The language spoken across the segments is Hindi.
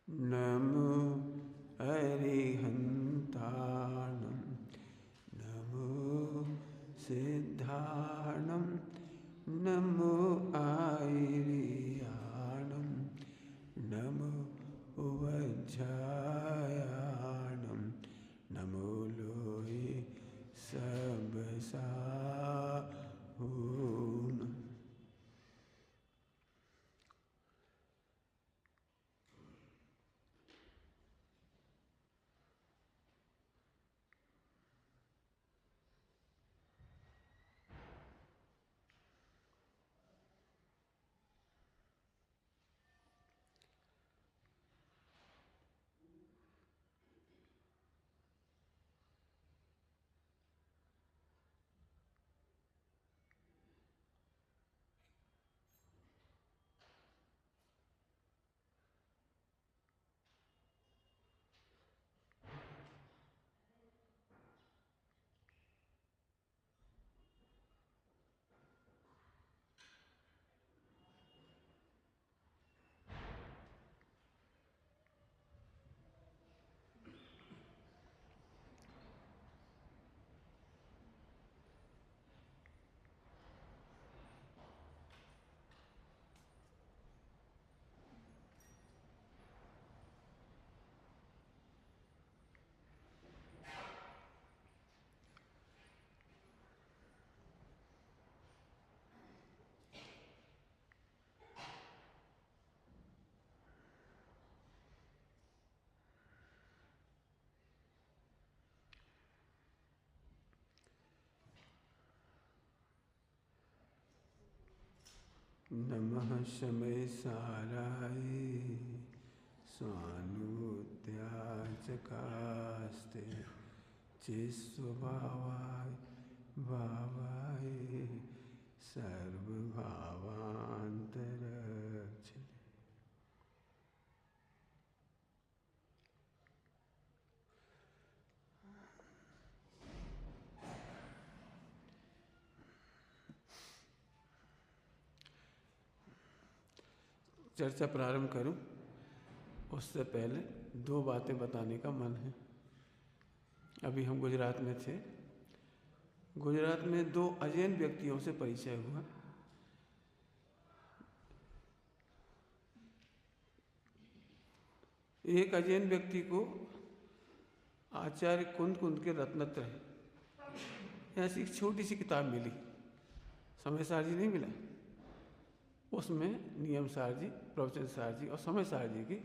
नमो अरिहन्ताणं नमो सिद्धाणं नमो आयर्याणं नमो वज्रायाणं नमो लोहे सबसाहूणम्। नमः शमै साराय स्वानुत्याचकास्ते चिस्वभावाय भावाय सर्वभावान्तरक्षते। चर्चा प्रारंभ करूं उससे पहले दो बातें बताने का मन है। अभी हम गुजरात में थे। गुजरात में दो अजैन व्यक्तियों से परिचय हुआ। एक अजैन व्यक्ति को आचार्य कुंद कुंद के रत्नत्रय ऐसी एक छोटी सी किताब मिली, समय सार जी नहीं मिला। उसमें नियम सार जी, प्रवचन सार जी और समय सार जी की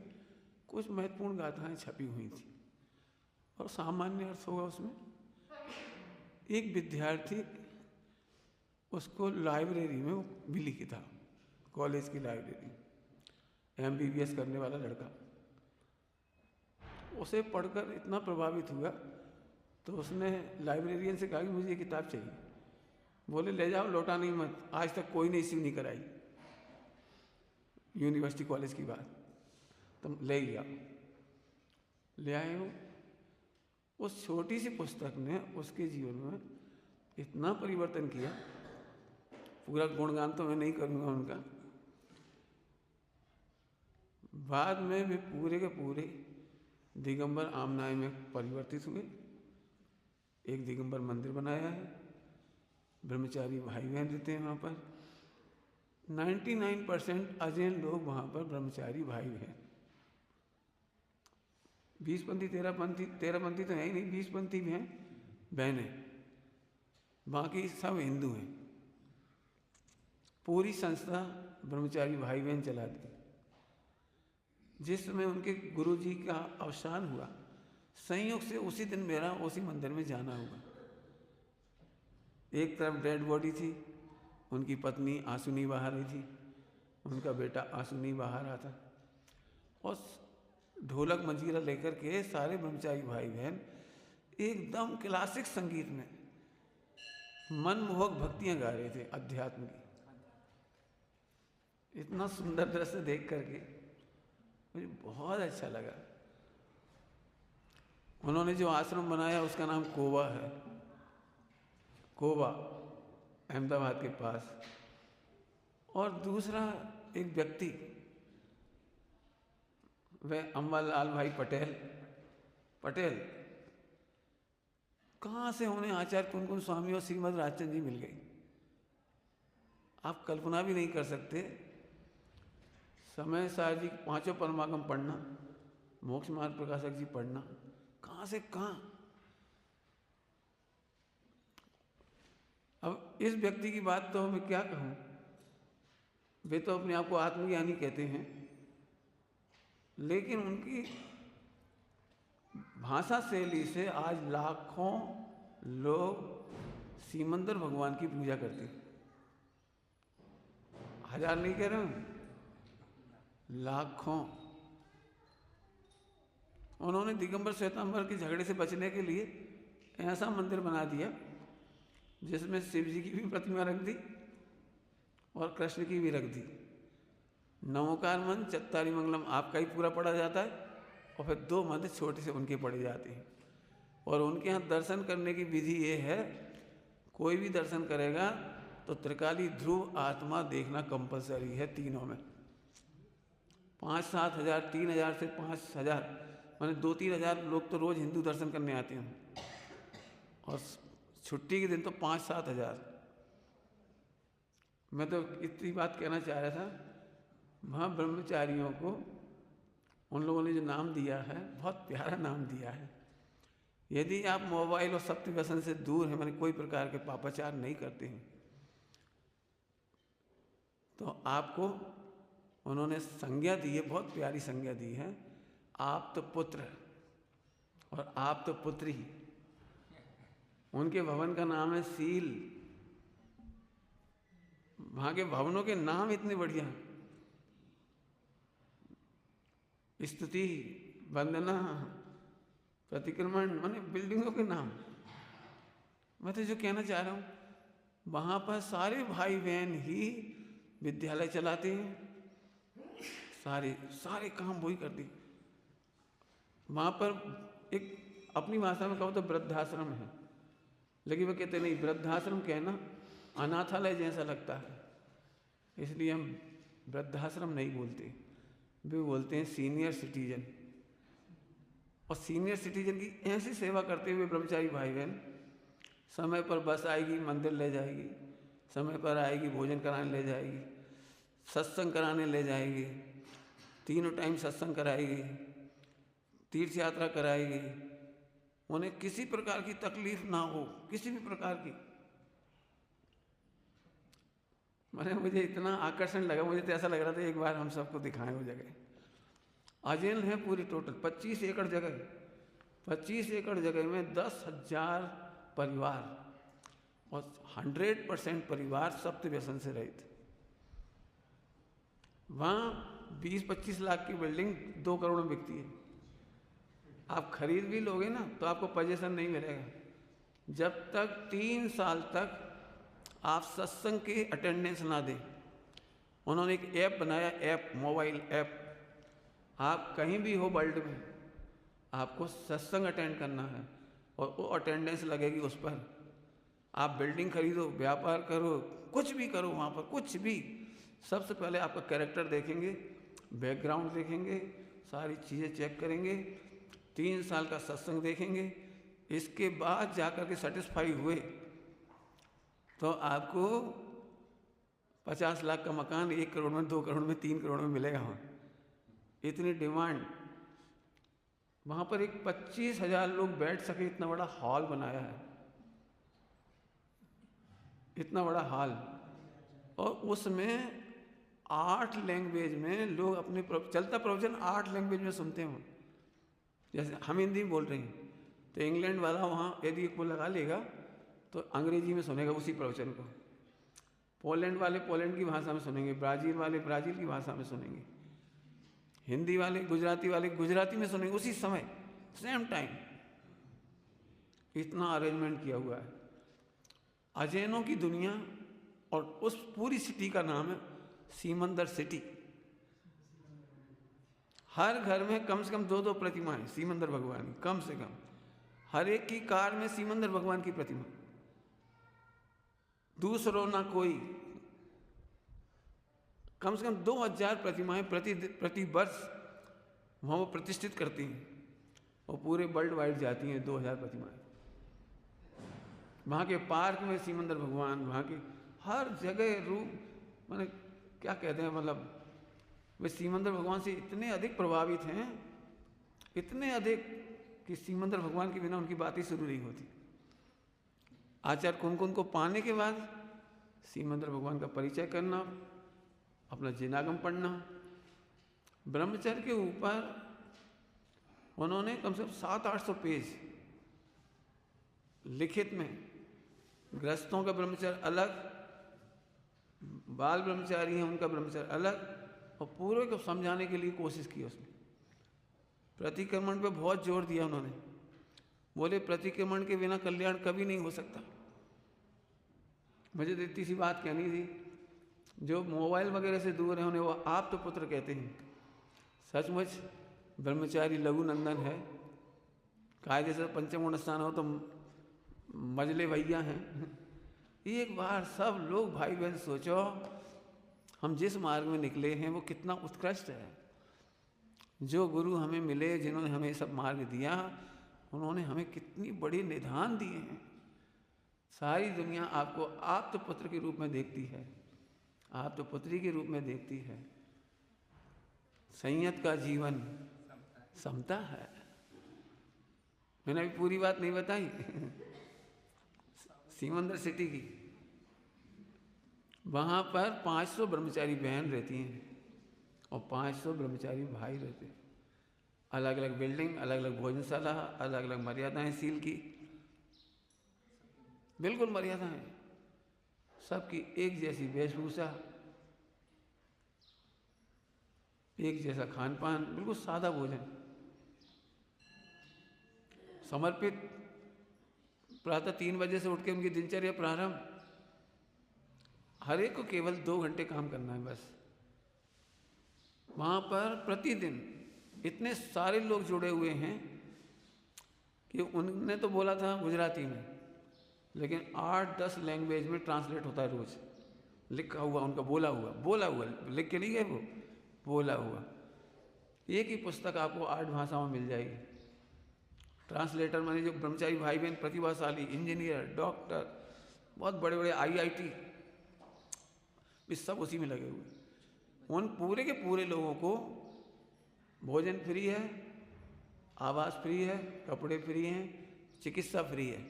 कुछ महत्वपूर्ण गाथाएं छपी हुई थी और सामान्य अर्थ होगा उसमें। एक विद्यार्थी उसको लाइब्रेरी में वो मिली किताब, कॉलेज की लाइब्रेरी, MBBS करने वाला लड़का, उसे पढ़कर इतना प्रभावित हुआ तो उसने लाइब्रेरियन से कहा कि मुझे ये किताब चाहिए। बोले ले जाओ, लौटा नहीं मत, आज तक कोई ने इसी नहीं कराई, यूनिवर्सिटी कॉलेज की बात। तुम ले गया, ले आए हो। उस छोटी सी पुस्तक ने उसके जीवन में इतना परिवर्तन किया, पूरा गुणगान तो मैं नहीं करूँगा उनका। बाद में वे पूरे के पूरे दिगंबर आमनाय में परिवर्तित हुए। एक दिगंबर मंदिर बनाया है, ब्रह्मचारी भाई बहन रहते हैं वहाँ पर। 99% अजैन लोग वहाँ पर ब्रह्मचारी भाई बहन। 20पंथी 13पंथी तो है ही नहीं, 20पंथी भी हैं बहनें, बाकी सब हिंदू हैं। पूरी संस्था ब्रह्मचारी भाई बहन चलाती। जिस समय उनके गुरुजी का अवसान हुआ, संयोग से उसी दिन मेरा उसी मंदिर में जाना हुआ। एक तरफ डेड बॉडी थी, उनकी पत्नी आंसू बहा रही थी, उनका बेटा आंसू बहा रहा था, और ढोलक मंजीरा लेकर के सारे ब्रह्मचारी भाई बहन एकदम क्लासिक संगीत में मनमोहक भक्तियां गा रहे थे अध्यात्म की। इतना सुंदर दृश्य देख करके मुझे बहुत अच्छा लगा। उन्होंने जो आश्रम बनाया उसका नाम कोबा है, कोबा, अहमदाबाद के पास। और दूसरा एक व्यक्ति वह अम्बालाल भाई पटेल कहाँ से उन्हें आचार्य कुनकुन स्वामी और श्रीमद राजचंद जी मिल गई? आप कल्पना भी नहीं कर सकते। समय सार जी पांचों परमागम पढ़ना, मोक्ष मार्ग प्रकाशक जी पढ़ना, कहाँ से कहाँ। अब इस व्यक्ति की बात तो मैं क्या कहूँ, वे तो अपने आप को आत्मज्ञानी कहते हैं, लेकिन उनकी भाषा शैली से आज लाखों लोग सीमंदर भगवान की पूजा करते हैं। हजार नहीं कह रहा हूं, लाखों। उन्होंने दिगंबर श्वेतांबर के झगड़े से बचने के लिए ऐसा मंदिर बना दिया जिसमें शिव जी की भी प्रतिमा रख दी और कृष्ण की भी रख दी। नमोकार मंत्र चत्तारी मंगलम आपका ही पूरा पढ़ा जाता है और फिर 2 मंत्र छोटे से उनके पढ़े जाते हैं। और उनके यहाँ दर्शन करने की विधि ये है, कोई भी दर्शन करेगा तो त्रिकाली ध्रुव आत्मा देखना कंपलसरी है तीनों में। 5-7 हज़ार, 3,000 से 5,000 माने 2-3 हज़ार लोग तो रोज़ हिंदू दर्शन करने आते हैं, और छुट्टी के दिन तो 5-7 हज़ार। मैं तो इतनी बात कहना चाह रहा था, वहाँ ब्रह्मचारियों को उन लोगों ने जो नाम दिया है, बहुत प्यारा नाम दिया है। यदि आप मोबाइल और सप्त व्यसन से दूर हैं, माने कोई प्रकार के पापाचार नहीं करते हैं, तो आपको उन्होंने संज्ञा दी है, बहुत प्यारी संज्ञा दी है, आप तो पुत्र और आप तो पुत्री। उनके भवन का नाम है सील। वहां के भवनों के नाम इतने बढ़िया, स्तुति, वंदना, प्रतिक्रमण, माने बिल्डिंगों के नाम। मैं तो जो कहना चाह रहा हूं, वहां पर सारे भाई बहन ही विद्यालय चलाते हैं, सारे काम वही करते। वहां पर एक अपनी भाषा में कहो तो वृद्धाश्रम है, लेकिन वे कहते नहीं, वृद्धाश्रम कहना अनाथालय जैसा लगता है, इसलिए हम वृद्धाश्रम नहीं बोलते, वे बोलते हैं सीनियर सिटीजन। और सीनियर सिटीजन की ऐसी सेवा करते हुए ब्रह्मचारी भाई बहन, समय पर बस आएगी मंदिर ले जाएगी, समय पर आएगी भोजन कराने ले जाएगी, सत्संग कराने ले जाएगी, 3 टाइम सत्संग कराएगी, तीर्थ यात्रा कराएगी, उन्हें किसी प्रकार की तकलीफ ना हो, किसी भी प्रकार की। मैंने मुझे इतना आकर्षण लगा, मुझे तो ऐसा लग रहा था एक बार हम सबको दिखाएं वो जगह। अजेल है पूरी टोटल 25 एकड़ जगह, 25 एकड़ जगह में 10,000 परिवार और 100% परिवार सप्त व्यसन से रहित। वहाँ 20-25 लाख की बिल्डिंग 2 करोड़ में बिकती है। आप खरीद भी लोगे ना तो आपको पोजीशन नहीं मिलेगा जब तक 3 साल तक आप सत्संग की अटेंडेंस ना दें। उन्होंने एक ऐप बनाया, ऐप, मोबाइल ऐप। आप कहीं भी हो वर्ल्ड में, आपको सत्संग अटेंड करना है और वो अटेंडेंस लगेगी उस पर। आप बिल्डिंग खरीदो, व्यापार करो, कुछ भी करो, वहाँ पर कुछ भी, सबसे पहले आपका कैरेक्टर देखेंगे, बैकग्राउंड देखेंगे, सारी चीज़ें चेक करेंगे, 3 साल का सत्संग देखेंगे। इसके बाद जाकर के सेटिस्फाई हुए तो आपको 50 लाख का मकान 1 करोड़ में, 2 करोड़ में, 3 करोड़ में मिलेगा। वहाँ इतनी डिमांड। वहाँ पर एक 25,000 लोग बैठ सके इतना बड़ा हॉल बनाया है, इतना बड़ा हॉल, और उसमें 8 लैंग्वेज में लोग अपने चलता प्रवचन 8 लैंग्वेज में सुनते हो। जैसे हम हिंदी बोल रहे हैं तो इंग्लैंड वाला वहाँ यदि को लगा लेगा तो अंग्रेजी में सुनेगा उसी प्रवचन को। पोलैंड वाले पोलैंड की भाषा में सुनेंगे, ब्राज़ील वाले ब्राज़ील की भाषा में सुनेंगे, हिंदी वाले गुजराती में सुनेंगे उसी समय, सेम टाइम। इतना अरेंजमेंट किया हुआ है। अजैनों की दुनिया, और उस पूरी सिटी का नाम है सीमंदर सिटी। हर घर में कम से कम 2-2 प्रतिमाएं सीमंदर भगवान की, कम से कम। हर एक की कार में सीमंदर भगवान की प्रतिमा, दूसरों ना कोई। कम से कम 2,000 प्रतिमाएं प्रति वर्ष वहाँ वो प्रतिष्ठित करती हैं और पूरे वर्ल्ड वाइड जाती हैं 2000 प्रतिमाएं। वहाँ के पार्क में सिमंदर भगवान, वहाँ की हर जगह रूप, माने क्या कहते हैं, मतलब वे सिमंदर भगवान से इतने अधिक प्रभावित हैं, इतने अधिक कि सिमंदर भगवान के बिना उनकी बात ही शुरू नहीं होती। आचार्य कुमकुम को पाने के बाद सिमंदर भगवान का परिचय करना, अपना जिनागम पढ़ना, ब्रह्मचर्य के ऊपर उन्होंने कम से कम 700-800 पेज लिखित में, गृहस्थों का ब्रह्मचर्य अलग, बाल ब्रह्मचारी हैं उनका ब्रह्मचर्य अलग, और पूरे को समझाने के लिए कोशिश की उसने। प्रतिक्रमण पे बहुत जोर दिया उन्होंने, बोले प्रतिक्रमण के बिना कल्याण कभी नहीं हो सकता। मुझे तो इतनी सी बात कहनी थी, जो मोबाइल वगैरह से दूर है उन्हें वो आप तो पुत्र कहते हैं। सचमुच ब्रह्मचारी लघु नंदन है, काय जैसे पंचम स्थान हो तो मजले भैया हैं। एक बार सब लोग भाई बहन सोचो, हम जिस मार्ग में निकले हैं वो कितना उत्कृष्ट है। जो गुरु हमें मिले, जिन्होंने हमें सब मार्ग दिया, उन्होंने हमें कितनी बड़ी निधान दिए हैं। सारी दुनिया आपको आप तो पुत्र के रूप में देखती है, आप तो पुत्री के रूप में देखती है। संयत का जीवन समता है। मैंने अभी पूरी बात नहीं बताई सिमंदर सिटी की। वहाँ पर 500 ब्रह्मचारी बहन रहती हैं और 500 ब्रह्मचारी भाई रहते हैं। अलग अलग बिल्डिंग, अलग अलग भोजनशाला, अलग अलग मर्यादाएं सील की, बिल्कुल मर्यादाएं, सबकी एक जैसी वेशभूषा, एक जैसा खान पान, बिल्कुल सादा भोजन, समर्पित। प्रातः 3 बजे से उठ के उनकी दिनचर्या प्रारंभ। हर एक को केवल 2 घंटे काम करना है बस। वहाँ पर प्रतिदिन इतने सारे लोग जुड़े हुए हैं कि उनने तो बोला था गुजराती में, लेकिन 8-10 लैंग्वेज में ट्रांसलेट होता है रोज। लिखा हुआ उनका, बोला हुआ लिख के नहीं गए वो, बोला हुआ। एक ही पुस्तक आपको 8 भाषाओं में मिल जाएगी। ट्रांसलेटर माने जो ब्रह्मचारी भाई बहन प्रतिभाशाली, इंजीनियर, डॉक्टर, बहुत बड़े बड़े IIT, इस सब उसी में लगे हुए। उन पूरे के पूरे लोगों को भोजन फ्री है, आवास फ्री है, कपड़े फ्री हैं, चिकित्सा फ्री है,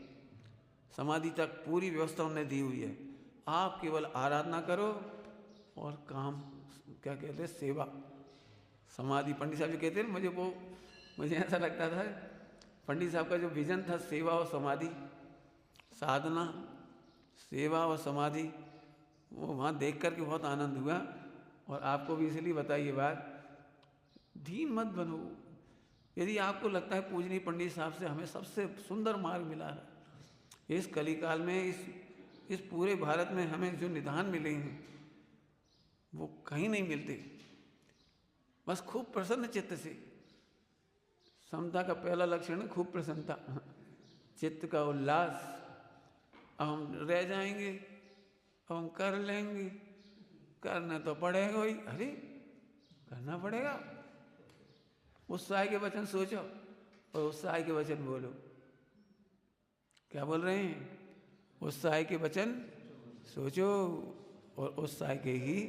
समाधि तक पूरी व्यवस्था उन्होंने दी हुई है। आप केवल आराधना करो और काम, क्या कहते हैं, सेवा, समाधि। पंडित साहब जो कहते हैं, मुझे ऐसा लगता था पंडित साहब का जो विजन था, सेवा और समाधि, साधना, सेवा और समाधि, वो वहाँ देख कर के बहुत आनंद हुआ। और आपको भी इसलिए बताइए बात, धीन मत बनो। यदि आपको लगता है पूजनीय पंडित साहब से हमें सबसे सुंदर मार्ग मिला है, इस कलिकाल में, इस पूरे भारत में हमें जो निधान मिले हैं वो कहीं नहीं मिलते। बस खूब प्रसन्न चित्त से, समता का पहला लक्षण है खूब प्रसन्नता, चित्त का उल्लास। अब हम रह जाएंगे, अब हम कर लेंगे, करना तो पड़ेगा ही। अरे करना पड़ेगा। उत्साह के वचन सोचो और उत्साह के वचन बोलो। क्या बोल रहे हैं? उत्साह के वचन सोचो और उत्साह के ही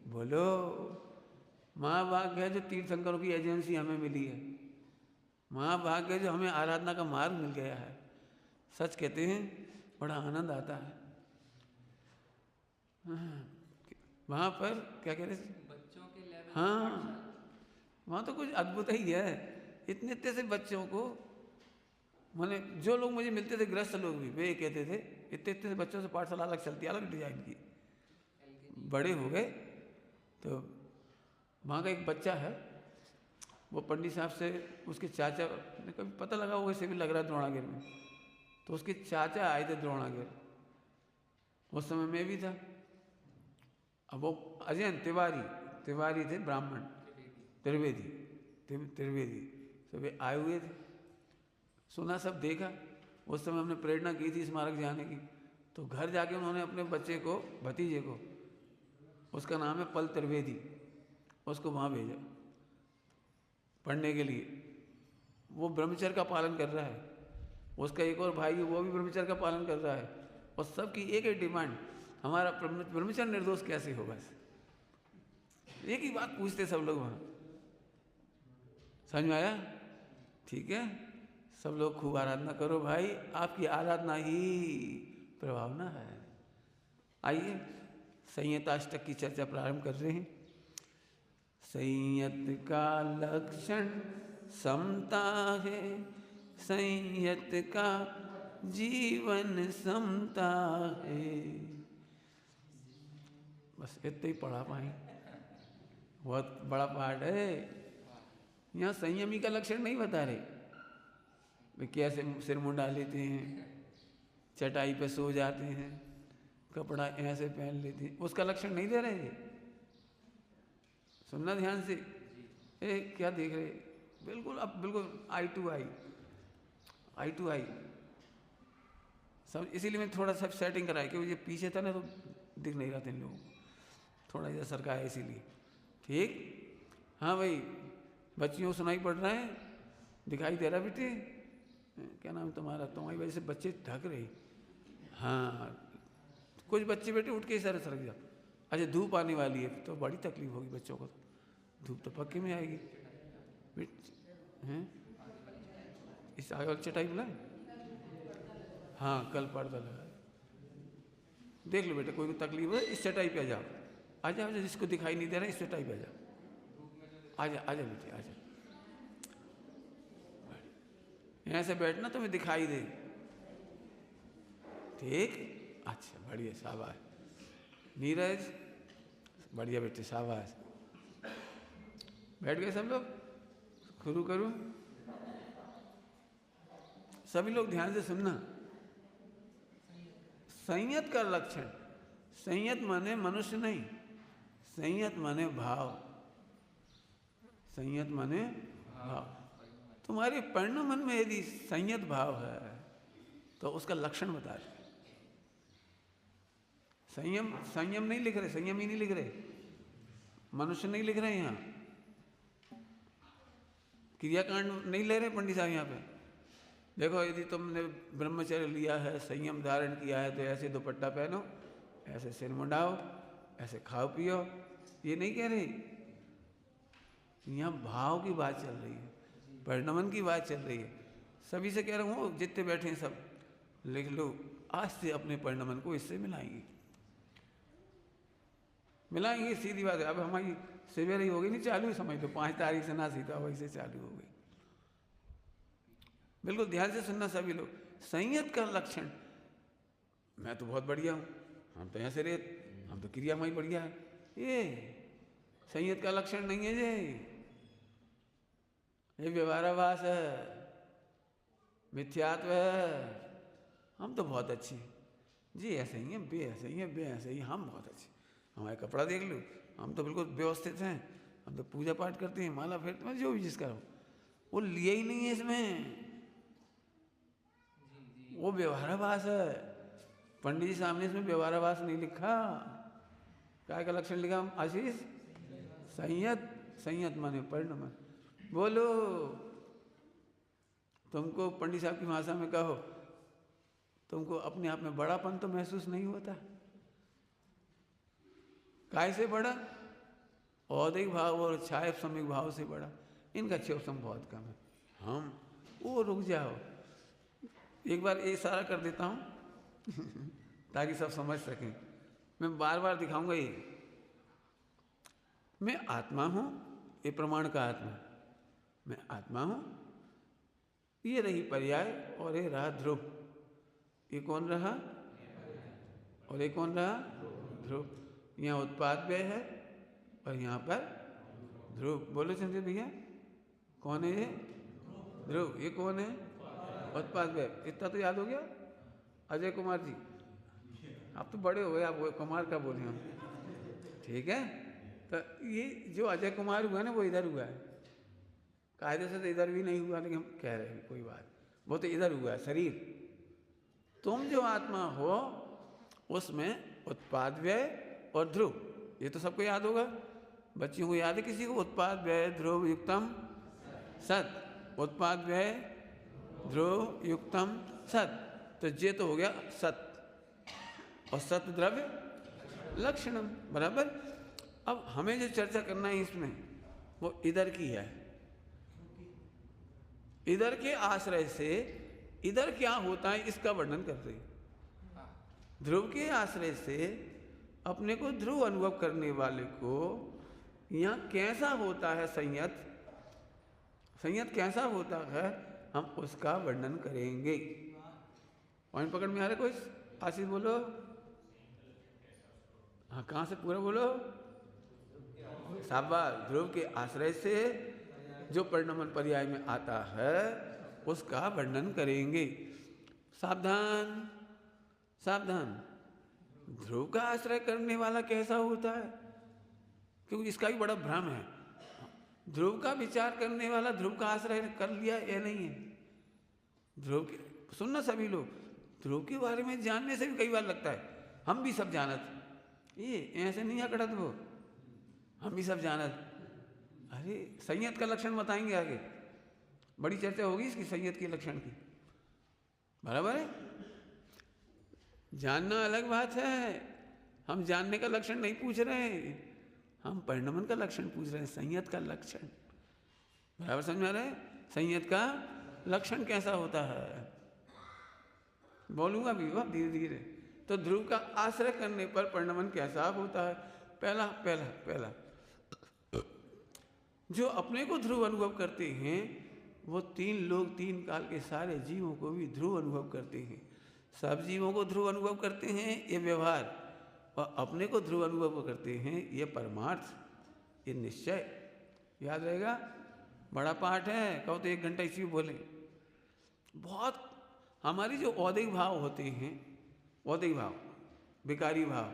बोलो। महाभाग्य है जो तीर्थंकरों की एजेंसी हमें मिली है। महाभाग्य है जो हमें आराधना का मार्ग मिल गया है। सच कहते हैं, बड़ा आनंद आता है। वहाँ पर क्या कह रहे थे? बच्चों के लेवल, हाँ, वहाँ तो कुछ अद्भुत ही है। इतने इतने से बच्चों को, मैंने जो लोग मुझे मिलते थे, गृहस्थ लोग भी, वे कहते थे इतने इतने से बच्चों से पाठशाला अलग चलती है, अलग डिजाइन की। बड़े हो गए तो वहाँ का एक बच्चा है, वो पंडित साहब से उसके चाचा ने कभी पता लगा, वो वैसे भी लग रहा है द्रोणागिर में, तो उसके चाचा आए थे द्रोणागिर। उस समय मैं भी था। अब वो अजयन तिवारी थे, ब्राह्मण, त्रिवेदी सब आए हुए थे। सुना, सब देखा। उस समय हमने प्रेरणा की थी स्मारक जाने की। तो घर जाके उन्होंने अपने बच्चे को, भतीजे को, उसका नाम है पल त्रिवेदी, उसको वहाँ भेजा। पढ़ने के लिए, वो ब्रह्मचर्य का पालन कर रहा है। उसका एक और भाई है, वो भी ब्रह्मचर्य का पालन कर रहा है, और सबकी एक ही डिमांड, हमारा ब्रह्मचर्य निर्दोष कैसे हो। बस एक ही बात पूछते सब लोग वहाँ। समझ में आया? ठीक है, सब लोग खूब आराधना करो भाई, आपकी आराधना ही प्रभावना है। आइए संयताष्टक की चर्चा प्रारंभ कर रहे हैं। संयत का लक्षण समता है, संयत का जीवन समता है। बस इतना ही पढ़ा पाए, बहुत बड़ा पाठ है। यहाँ संयमी का लक्षण नहीं बता रहे, वे कैसे सिर मुंडा लेते हैं, चटाई पे सो जाते हैं, कपड़ा ऐसे पहन लेते हैं, उसका लक्षण नहीं दे रहे। सुनना ध्यान से। क्या देख रहे, बिल्कुल अब बिल्कुल आई टू आई सब। इसीलिए मैं थोड़ा सा सेटिंग कराया, क्योंकि ये पीछे था ना तो दिख नहीं रहा था इन लोगों को, थोड़ा इधर सरका है इसीलिए। ठीक, हाँ भाई, बच्चियों को सुनाई पड़ रहा है, दिखाई दे रहा बेटे? क्या नाम तुम्हारा? तुम्हारी वजह से बच्चे ढक रहे। हाँ, कुछ बच्चे बेटे उठ के सर सरक जा। अच्छा, धूप आने वाली है तो बड़ी तकलीफ होगी बच्चों को, धूप तो पक्के में आएगी। हैं इस आगे वाली चटाई बुलाए? हाँ, कल पर्दा लगा, देख लो बेटे, कोई तकलीफ है इस चटाई पे आ जाओ, आ जाओ, जिसको दिखाई नहीं दे रहा इस चटाई पे आ जाओ, आजा बेटे आजा। यहाँ से बैठना तुम्हें दिखाई दे। ठीक, अच्छा, बढ़िया, शाबाश। नीरज, बढ़िया बेटे, शाबाश। बैठ गए सब लोग? शुरू करूं? सभी लोग ध्यान से सुनना। संयत का लक्षण, संयत माने मनुष्य नहीं, संयत माने भाव, संयत माने भाव। तुम्हारे पर्ण मन में यदि संयत भाव है तो उसका लक्षण बता रहे। संयम नहीं लिख रहे, संयम ही नहीं लिख रहे, मनुष्य नहीं लिख रहे यहाँ, क्रियाकांड नहीं ले रहे पंडित साहब यहाँ पे। देखो, यदि तुमने ब्रह्मचर्य लिया है, संयम धारण किया है, तो ऐसे दुपट्टा पहनो, ऐसे सिर मुंडाओ, ऐसे खाओ पियो, ये नहीं कह रहे। यहाँ भाव की बात चल रही है, परिणमन की बात चल रही है। सभी से कह रहा हूँ, जितने बैठे हैं सब लिख लो, आज से अपने परिणमन को इससे मिलाएंगे, सीधी बात है। अब हमारी शिविर ही होगी नहीं चालू, समझ लो 5 तारीख से ना सीधा वैसे चालू हो गई। बिल्कुल ध्यान से सुनना सभी लोग। संयत का लक्षण, मैं तो बहुत बढ़िया हूँ, हम तो ऐसे रहे, हम तो क्रियामय बढ़िया है, ये संयत का लक्षण नहीं है ये व्यवहाराभास है, मिथ्यात्व है। हम तो बहुत अच्छे हैं जी, ऐसे ही हैं, बे ऐसे ही हैं, बे ऐसे ही, हम बहुत अच्छे। हमारे कपड़ा देख लो, हम तो बिल्कुल व्यवस्थित हैं, हम तो पूजा पाठ करते हैं, माला फेरते हैं, जो भी जिसका हो, वो लिया ही नहीं है इसमें, वो व्यवहाराभास है। पंडित जी सामने इसमें व्यवहाराभास नहीं लिखा, क्या का लक्षण लिखा आशीष? संयत, संयत माने परिणमन। बोलो, तुमको पंडित साहब की भाषा में कहो, तुमको अपने आप में बड़ापन तो महसूस नहीं होता? काय से बड़ा? औदिक भाव और छाया समिक भाव से बड़ा। इनका क्षोभम बहुत कम है। हम वो रुक जाओ, एक बार ये इशारा कर देता हूँ ताकि सब समझ सकें। मैं बार बार दिखाऊंगा ये, मैं आत्मा हूँ, ये प्रमाण का आत्मा, मैं आत्मा हूँ। ये रही पर्याय और ये रहा ध्रुव। ये कौन रहा? और ये कौन रहा? ध्रुव। यहाँ उत्पाद व्यय है और यहाँ पर ध्रुव। बोलो चंद्र भैया, कौन है ये? ध्रुव। ये कौन है? उत्पाद व्यय। इतना तो याद हो गया? अजय कुमार जी, आप तो बड़े हो गए, आप कुमार का बोले हम, ठीक है। तो ये जो अजय कुमार हुआ ना, वो इधर हुआ है, कायदे से तो इधर भी नहीं हुआ, लेकिन हम कह रहे हैं कोई बात, वो तो इधर हुआ है शरीर। तुम जो आत्मा हो उसमें उत्पाद व्यय और ध्रुव, ये तो सबको याद होगा। बच्चियों को याद है किसी को? उत्पाद व्यय ध्रुव युक्तम सत, उत्पाद व्यय ध्रुव युक्तम सत, तो ये तो हो गया सत, और सत द्रव्य लक्षणम, बराबर। अब हमें जो चर्चा करना है इसमें वो इधर की है। इधर के आश्रय से इधर क्या होता है इसका वर्णन करते हैं। ध्रुव के आश्रय से अपने को ध्रुव अनुभव करने वाले को यहाँ कैसा होता है संयत, संयत कैसा होता है, हम उसका वर्णन करेंगे। पॉइंट पकड़ में आ रहा कोई? आशीष बोलो। हाँ, कहाँ से पूरा बोलो? शाबाश। ध्रुव के आश्रय से जो परिणमन पर्याय में आता है उसका वर्णन करेंगे। सावधान सावधान। ध्रुव का आश्रय करने वाला कैसा होता है, क्योंकि इसका भी बड़ा भ्रम है। ध्रुव का विचार करने वाला ध्रुव का आश्रय कर लिया या नहीं है। ध्रुव के सुनना सभी लोग, ध्रुव के बारे में जानने से भी कई बार लगता है हम भी सब जानत, ये ऐसे नहीं आकड़त वो, हम भी सब जानत। अरे संयत का लक्षण बताएंगे आगे, बड़ी चर्चा होगी इसकी संयत के लक्षण की, बराबर है। जानना अलग बात है, हम जानने का लक्षण नहीं पूछ रहे, हम परिणमन का लक्षण पूछ रहे हैं, संयत का लक्षण, बराबर समझ में आ रहा है। संयत का लक्षण कैसा होता है बोलूंगा भी वह धीरे धीरे। तो ध्रुव का आश्रय करने पर परिणमन कैसा होता है। पहला पहला पहला जो अपने को ध्रुव अनुभव करते हैं वो तीन लोग, तीन काल के सारे जीवों को भी ध्रुव अनुभव करते हैं। सब जीवों को ध्रुव अनुभव करते हैं ये व्यवहार, और अपने को ध्रुव अनुभव करते हैं ये परमार्थ, ये निश्चय। याद रहेगा, बड़ा पाठ है, कहो तो 1 घंटा इसी में बोले। बहुत हमारी जो औदिक भाव होते हैं, औदिक भाव, विकारी भाव,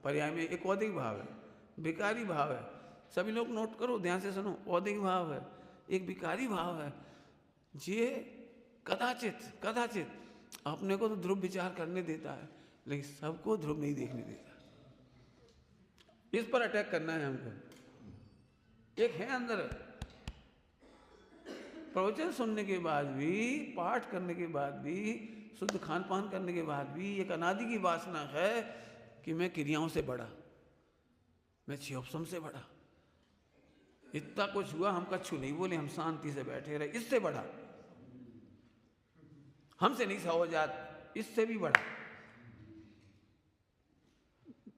पर्याय में एक औदिक भाव है, विकारी भाव है। सभी लोग नोट करो, ध्यान से सुनो। औदिक भाव है, एक विकारी भाव है। ये कदाचित कदाचित अपने को तो ध्रुव विचार करने देता है, लेकिन सबको ध्रुव नहीं देखने देता। इस पर अटैक करना है हमको। एक है अंदर प्रवचन सुनने के बाद भी, पाठ करने के बाद भी, शुद्ध खान पान करने के बाद भी एक अनादि की वासना है कि मैं क्रियाओं से बड़ा, मैं क्षयोपशम से बड़ा। इतना कुछ हुआ, हम कछु नहीं बोले, हम शांति से बैठे रहे, इससे बड़ा हमसे नहीं सहो जात, इससे भी बड़ा।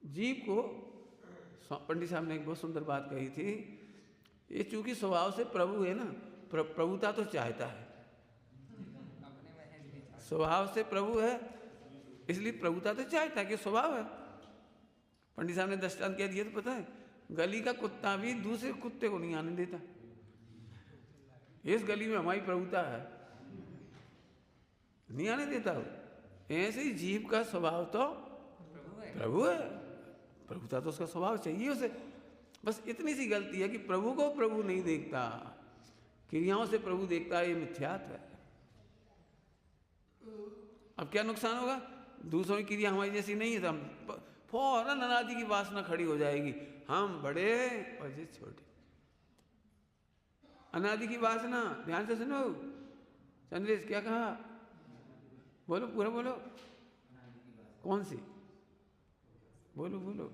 जीव को पंडित साहब ने एक बहुत सुंदर बात कही थी, ये चूंकि स्वभाव से प्रभु है ना, प्रभुता तो चाहता है, स्वभाव से प्रभु है इसलिए प्रभुता तो चाहता है, कि स्वभाव है। पंडित साहब ने दृष्टांत क्या दिया तो पता है, गली का कुत्ता भी दूसरे कुत्ते को नहीं आने देता। इस गली में हमारी प्रभुता है, नहीं आने देता हो। ऐसे ही जीव का स्वभाव तो प्रभु है, प्रभुता तो उसका स्वभाव चाहिए उसे। बस इतनी सी गलती है कि प्रभु को प्रभु नहीं देखता, क्रियाओं से प्रभु देखता है, ये मिथ्यात्व है। अब क्या नुकसान होगा, दूसरों की क्रिया हमारी जैसी नहीं है तो हम फौरन अनादि की वासना खड़ी हो जाएगी, हम बड़े और ये छोटे। अनादि की वासना, ध्यान से सुनो। चंद्रेश क्या कहा, बोलो पूरा बोलो, कौन सी बोलो बोलो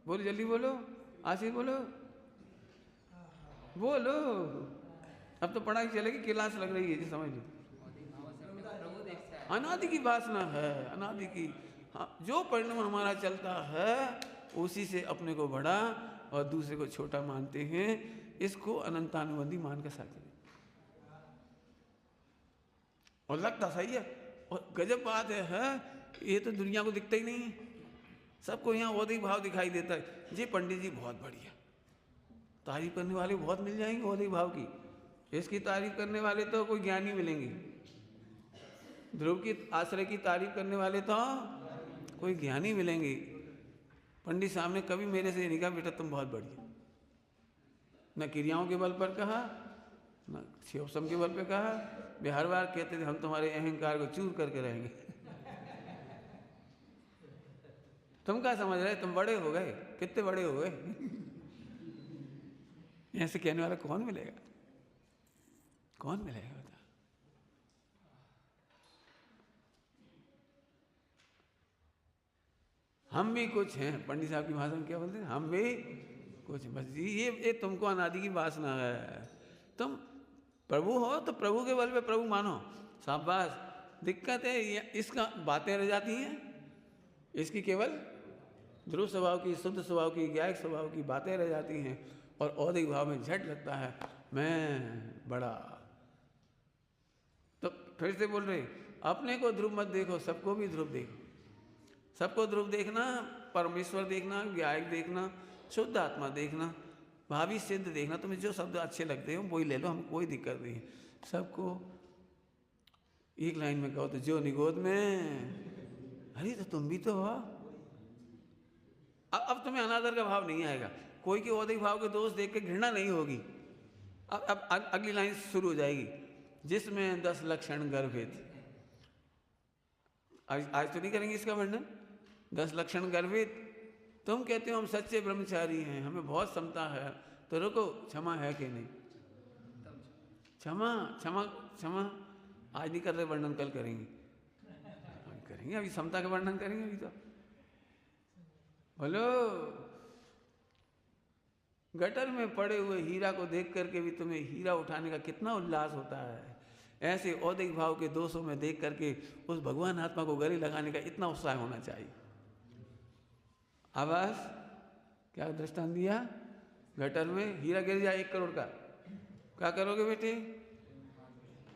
बोलो, जल्दी बोलो, आशीष बोलो बोलो। अब तो पढ़ाई चलेगी, क्लास लग रही है जी, समझ लो। अनादि की वासना है, अनादि की। हाँ, जो परिणाम हमारा चलता है उसी से अपने को बड़ा और दूसरे को छोटा मानते हैं। इसको अनंतानुबंधी मान कर साथ और लगता सही है। और गजब बात है, ये तो दुनिया को दिखता ही नहीं है, सबको यहाँ औदिक भाव दिखाई देता है। जी पंडित जी बहुत बढ़िया, तारीफ करने वाले बहुत मिल जाएंगे औदिक भाव की, इसकी तारीफ करने वाले तो कोई ज्ञानी मिलेंगे, ध्रुव की आश्रय की तारीफ करने वाले तो कोई ज्ञानी मिलेंगे। पंडित साहब ने कभी मेरे से नहीं कहा बेटा तुम बहुत बढ़िया, न क्रियाओं के बल पर कहा, न क्षयोपशम के बल पर कहा। वे हर बार कहते थे हम तुम्हारे अहंकार को चूर करके रहेंगे। तुम क्या समझ रहे, तुम बड़े हो गए, कितने बड़े हो गए। ऐसे कहने वाला कौन मिलेगा। कौन मिलाएगा बता? हम भी कुछ हैं, पंडित साहब की भाषा में क्या बोलते हैं, हम भी कुछ, बस ये तुमको अनादि की वासना है। तुम प्रभु हो तो प्रभु के बल पे प्रभु मानो, शाबाश। दिक्कत है इसका बातें रह जाती हैं, इसकी केवल ध्रुव स्वभाव की, शुद्ध स्वभाव की, ज्ञायक स्वभाव की बातें रह जाती हैं, और औदिक भाव में झट लगता है मैं बड़ा। तो फिर से बोल रहे, अपने को ध्रुव मत देखो, सबको भी ध्रुव देखो। सबको ध्रुव देखना, परमेश्वर देखना, ज्ञायक देखना, शुद्ध आत्मा देखना, भावी सिद्ध देखना। तुम्हें जो शब्द अच्छे लगते हो वही ले लो, हम कोई दिक्कत नहीं है। सबको एक लाइन में कहो तो जो निगोद में, अरे तो तुम भी तो हो। अब तुम्हें अनादर का भाव नहीं आएगा, कोई के औदिक भाव के दोष देख के घृणा नहीं होगी। अब अगली लाइन शुरू हो जाएगी, जिसमें 10 लक्षण गर्भित। आज तो नहीं करेंगे इसका वर्णन। 10 लक्षण गर्भित, तुम कहते हो हम सच्चे ब्रह्मचारी हैं, हमें बहुत समता है, तो रुको, क्षमा है कि नहीं? क्षमा क्षमा क्षमा आज नहीं कर रहे, वर्णन कल करेंगे, करेंगे अभी समता का वर्णन करेंगे। अभी तो बोलो, गटर में पड़े हुए हीरा को देख करके भी तुम्हें हीरा उठाने का कितना उल्लास होता है, ऐसे औदिक भाव के दोषों में देख करके उस भगवान आत्मा को गले लगाने का इतना उत्साह होना चाहिए। आवाज क्या दृष्टांत दिया, गटर में हीरा गिर जाए 1 करोड़ का, क्या करोगे बेटे?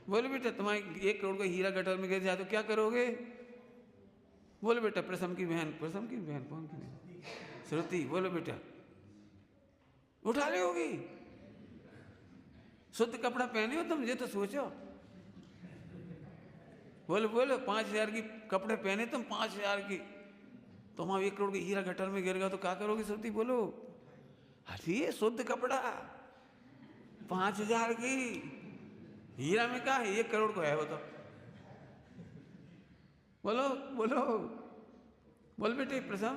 बोलो बेटा, तुम्हारे 1 करोड़ का हीरा गटर में गिर जाए तो क्या करोगे? बोलो बेटा। प्रसम की बहन, प्रसम की बहन कौन की बहन? श्रुति। बोलो बेटा, उठा ले होगी? शुद्ध कपड़ा पहने हो तुम, ये तो सोचो। बोलो बोलो, 5000 की कपड़े पहने तुम, 5000 की, तुम्हारा 1 करोड़ का हीरा गटर में गिर गया तो क्या करोगे? श्रुति बोलो। अरे शुद्ध कपड़ा 5000 की, हीरा में क्या है, 1 करोड़ को है वो तो। बोलो बोलो बोल बेटे। प्रसम,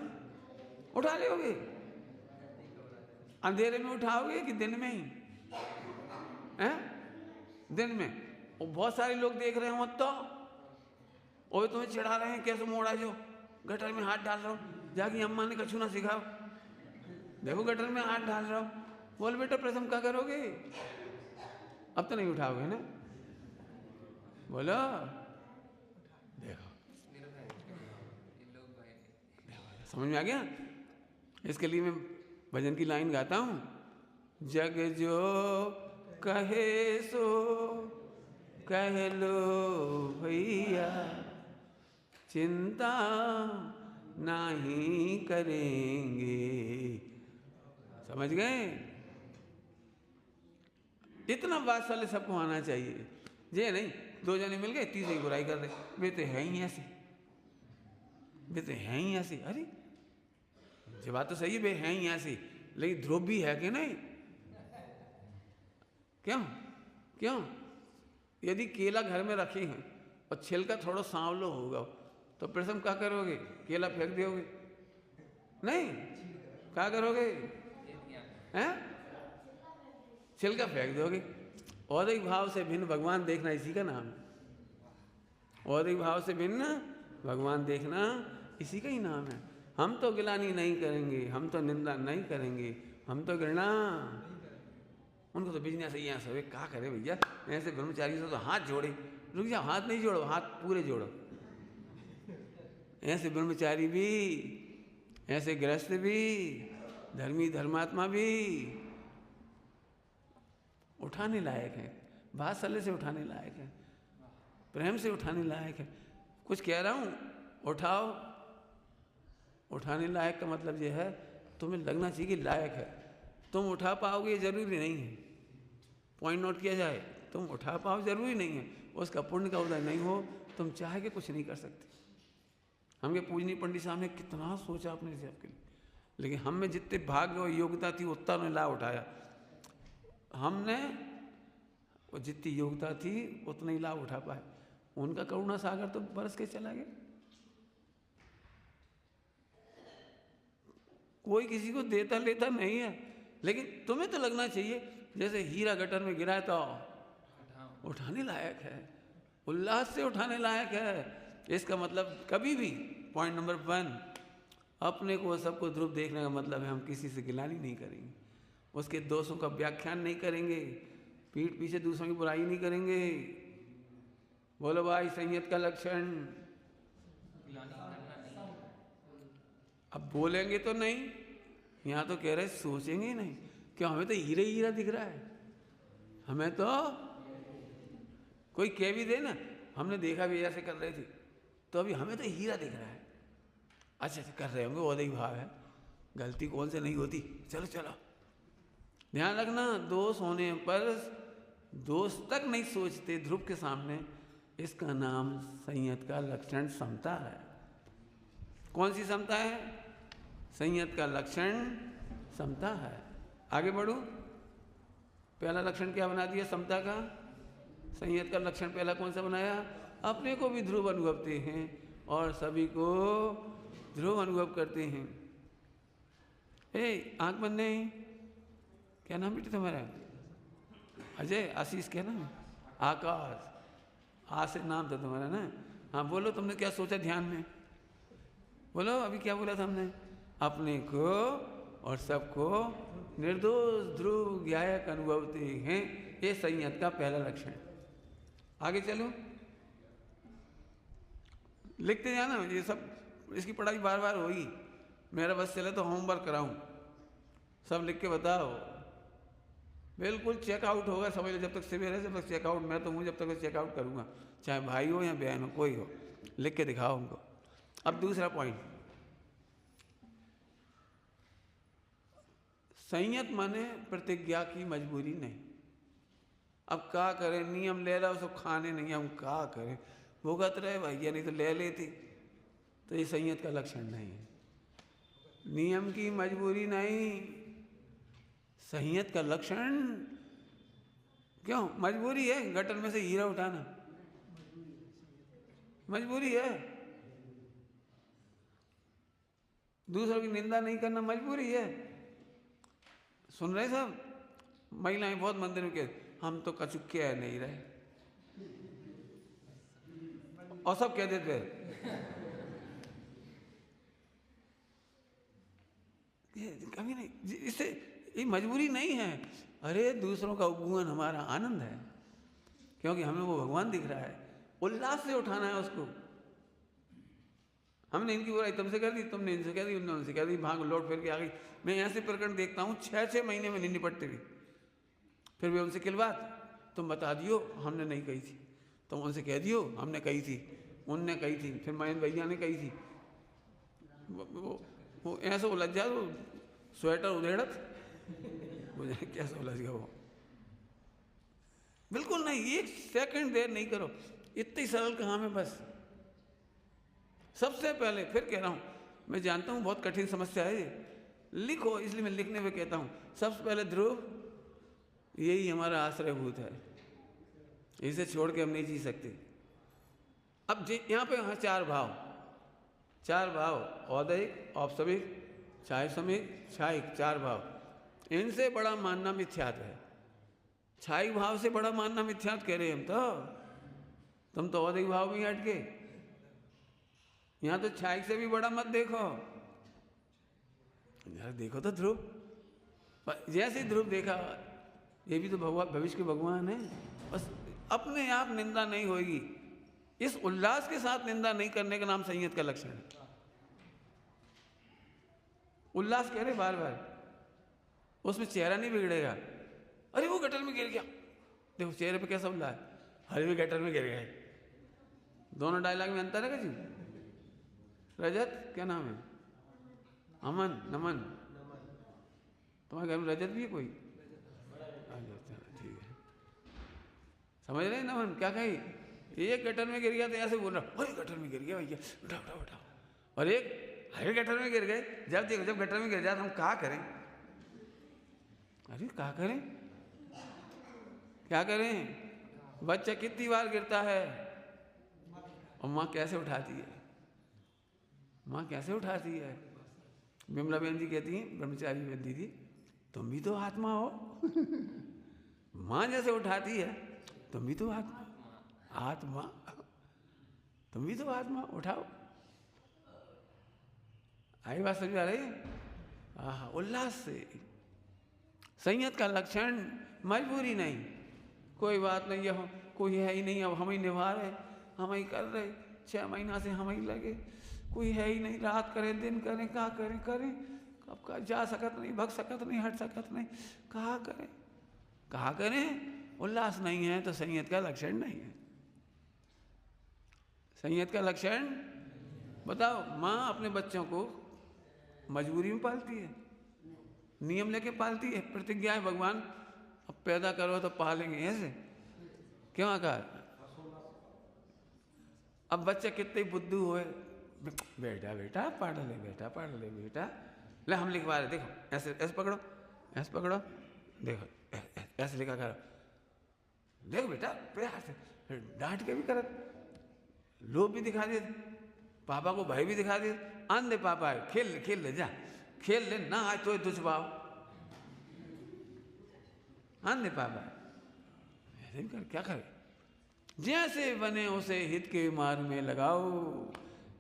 उठा लोगे? अंधेरे में उठाओगे कि दिन में ही? हैं? दिन में। और बहुत सारे लोग देख रहे हो तो वो तुम्हें चिढ़ा रहे हैं, कैसे मोड़ा जो गटर में हाथ डाल रहा हो, जाके अम्मा ने कछू ना सिखाओ, देखो गटर में हाथ डाल रहा हो। बोल बेटा प्रसम, क्या करोगे? अब तो नहीं उठाओगे ना? बोलो। देखो समझ में आ गया? इसके लिए मैं भजन की लाइन गाता हूं, जग जो कहे सो कह लो भैया, चिंता नहीं करेंगे। समझ गए? इतना वात्सल्य सबको आना चाहिए। ये नहीं 2 जने मिल गए, तीसरी बुराई कर रहे, वे तो है ही ऐसे, वे तो हैं ही ऐसे। अरे ये बात तो सही है, वे हैं ही ऐसे, लेकिन ध्रुव भी है कि नहीं? क्यों क्यों? यदि केला घर में रखे हैं और छिलका थोड़ा सांवलो होगा तो प्रथम क्या करोगे? केला फेंक दोगे? नहीं, क्या करोगे? हैं? छिलका फेंक दोगे। औदिक भाव से भिन्न भगवान देखना इसी का नाम है। औदिक भाव से भिन्न भगवान देखना इसी का ही नाम है। हम तो गिलानी नहीं करेंगे, हम तो निंदा नहीं करेंगे, हम तो घृणा, उनको तो बिजनेस ही यहाँ सब क्या करे भैया, ऐसे ब्रह्मचारी से तो हाथ जोड़े। रुक जाओ, हाथ नहीं जोड़ो, हाथ पूरे जोड़ो। ऐसे ब्रह्मचारी भी, ऐसे गृहस्थ भी, धर्मी धर्मात्मा भी उठाने लायक है, वात्सल्य से उठाने लायक है, प्रेम से उठाने लायक है। कुछ कह रहा हूँ, उठाओ। उठाने लायक का मतलब यह है तुम्हें लगना चाहिए कि लायक है। तुम उठा पाओगे ये जरूरी नहीं है, पॉइंट नोट किया जाए। तुम उठा पाओ जरूरी नहीं है, उसका पुण्य का उदय नहीं हो, तुम चाह के कुछ नहीं कर सकते। हमके पूजनीय पंडित साहब ने कितना सोचा अपने से आपके लिए, लेकिन हम में जितने भाग्य और योग्यता थी उतना उन्होंने लाभ उठाया। हमने वो जितनी योग्यता थी उतना ही लाभ उठा पाए, उनका करुणा सागर तो बरस के चला गया। कोई किसी को देता लेता नहीं है, लेकिन तुम्हें तो लगना चाहिए जैसे हीरा गटर में गिरा तो उठाने लायक है, उल्लास से उठाने लायक है। इसका मतलब कभी भी पॉइंट नंबर 1, अपने को सबको ध्रुव देखने का मतलब है हम किसी से गिलानी नहीं करेंगे, उसके दोषों का व्याख्यान नहीं करेंगे, पीठ पीछे दूसरों की बुराई नहीं करेंगे। बोलो भाई संयत का लक्षण। अब बोलेंगे तो नहीं, यहाँ तो कह रहे सोचेंगे नहीं। क्यों? हमें तो हीरा हीरा दिख रहा है, हमें तो कोई कह भी दे ना, हमने देखा भी ऐसे कर रहे थे, तो अभी हमें तो हीरा दिख रहा है। अच्छा कर रहे होंगे, वो ही भाव है, गलती कौन से नहीं होती। चलो चलो ध्यान रखना, दोष होने पर दोष तक नहीं सोचते ध्रुव के सामने, इसका नाम संयत का लक्षण समता है। कौन सी समता है? संयत का लक्षण समता है। आगे बढ़ो, पहला लक्षण क्या बना दिया समता का? संयत का लक्षण पहला कौन सा बनाया? अपने को भी ध्रुव अनुभवते हैं और सभी को ध्रुव अनुभव करते हैं। आंख बंद नहीं, क्या नाम बेटे तुम्हारा? अजय, आशीष क्या नाम? आकाश, आ से नाम था तुम्हारा ना? हाँ बोलो, तुमने क्या सोचा ध्यान में? बोलो अभी क्या बोला था हमने? अपने को और सबको निर्दोष ध्रुव ज्ञायक अनुभवते हैं, ये संयत का पहला लक्षण। आगे चलो, लिखते जाना, ये सब इसकी पढ़ाई बार बार होगी। मेरा बस चले तो होमवर्क कराऊं, सब लिख के बताओ। बिल्कुल चेकआउट होगा, समझ लो। जब तक शिविर है जब तक चेकआउट, मैं तो हूँ जब तक चेकआउट करूँगा, चाहे भाई हो या बहन हो, कोई हो, लिख के दिखाओ उनको। अब दूसरा पॉइंट, संयत माने प्रतिज्ञा की मजबूरी नहीं। अब क्या करें, नियम ले रहा उसको खाने नहीं, हम क्या करें, भुगत रहे भैया, नहीं तो ले लेती। तो ये संयत का लक्षण नहीं है, नियम की मजबूरी नहीं। संयत का लक्षण क्यों? मजबूरी है, गटर में से हीरा उठाना मजबूरी है, दूसरों की निंदा नहीं करना मजबूरी है। सुन रहे सब? महिलाएं बहुत मंदिर में कहते हम तो कछु कह नहीं रहे, और सब कह देते कभी नहीं। इससे ये मजबूरी नहीं है। अरे दूसरों का उपगुण हमारा आनंद है, क्योंकि हमें वो भगवान दिख रहा है, उल्लास से उठाना है उसको। हमने इनकी बुराई तुमसे कर दी, तुमने इनसे कह दी, उन्होंने उनसे कह दी, भाग लौट फिर के आ गई। मैं ऐसे प्रकरण देखता हूँ 6-6 महीने में नहीं निपटते भी, फिर भी उनसे किलवात, तुम बता दियो हमने नहीं कही थी, तुम उनसे कह दियो हमने कही थी, उनने कही थी, फिर मयन भैया ने कही थी। वो ऐसा उलझ जा, वो स्वेटर उधेड़त मुझे कैसे उलझ गया वो। बिल्कुल नहीं, 1 सेकंड देर नहीं करो, इतनी सरल काम है बस। सबसे पहले फिर कह रहा हूँ, मैं जानता हूँ बहुत कठिन समस्या है ये, लिखो, इसलिए मैं लिखने में कहता हूँ। सबसे पहले ध्रुव, यही हमारा आश्रयभूत है, इसे छोड़ के हम नहीं जी सकते। अब यहाँ पे हाँ 4 भाव, औदैहिक, औपसमिक, छायसमिक, छायिक, 4 भाव। इनसे बड़ा मानना मिथ्यात्व है। छायिक भाव से बड़ा मानना मिथ्यात्व कह रहे हैं हम तो। तुम तो औदैहिक भाव में ही हट के, यहाँ तो छायिक से भी बड़ा मत देखो। यार देखो तो ध्रुव, जैसे ध्रुव देखा, ये भी तो भगवान, भविष्य के भगवान है। बस अपने आप निंदा नहीं होगी, इस उल्लास के साथ निंदा नहीं करने का नाम संयत का लक्षण है। उल्लास कह रहे बार बार, उसमें चेहरा नहीं बिगड़ेगा। अरे वो गटर में गिर गया, देखो चेहरे पे कैसा उल्लास है, अरे भी गटर में गिर गए। दोनों डायलॉग में अंतर है जी। रजत क्या नाम है? अमन, नमन, तुम्हारे घर में रजत भी है कोई? ठीक है, समझ रहे? नमन क्या कही, एक गटर में गिर गया तो ऐसे बोल रहा, अरे गटर में गिर गया भैया, उठाओ उठाओ उठाओ। और एक अरे गटर में गिर गए। जब देखो जब गटर में गिर जाए तो हम क्या करें? अरे क्या करें, क्या करें? बच्चा कितनी बार गिरता है और माँ कैसे उठाती है, माँ कैसे उठाती है। विमला बहन जी कहती हैं, ब्रह्मचारी बहन दीदी, तुम भी तो आत्मा हो। माँ जैसे उठाती है तुम भी तो आत्मा, आत्मा तुम भी तो आत्मा, उठाओ। आई बात समझ आ रही है? उल्लास से। संयत का लक्षण मजबूरी नहीं, कोई बात नहीं है, कोई है ही नहीं, अब हम ही निभा रहे, हम ही कर रहे, 6 महीना से हम ही लगे, कोई है ही नहीं, रात करें दिन करें, क्या करें करें, अब का जा सकत नहीं, भग सकत नहीं, हट सकत नहीं, कहाँ करें कहाँ करें। उल्लास नहीं है तो संयत का लक्षण नहीं है। संयत का लक्षण बताओ। माँ अपने बच्चों को मजबूरी में पालती है, नियम लेके पालती है, प्रतिज्ञा है भगवान अब पैदा करो तो पालेंगे, ऐसे क्यों कहा। अब बच्चे कितने बुद्धू हुए, बेटा बेटा पढ़ ले, बेटा पढ़ ले, बेटा ले हम लिखवा रहे, देखो ऐसे ऐसे पकड़ो, ऐसे पकड़ो, देखो ऐसे लिखा करो, देखो बेटा प्यार से, डांट के भी कर, लोभ भी दिखा दिए, पापा को भय भी दिखा दिए, आंधे पापा है, खेल ले, खेल ले, जा खेल ले, ना आए तो दुष्भाव, आंधे पापा ऐसे भी कर, क्या करे। जैसे बने उसे हित के मार्ग में लगाओ।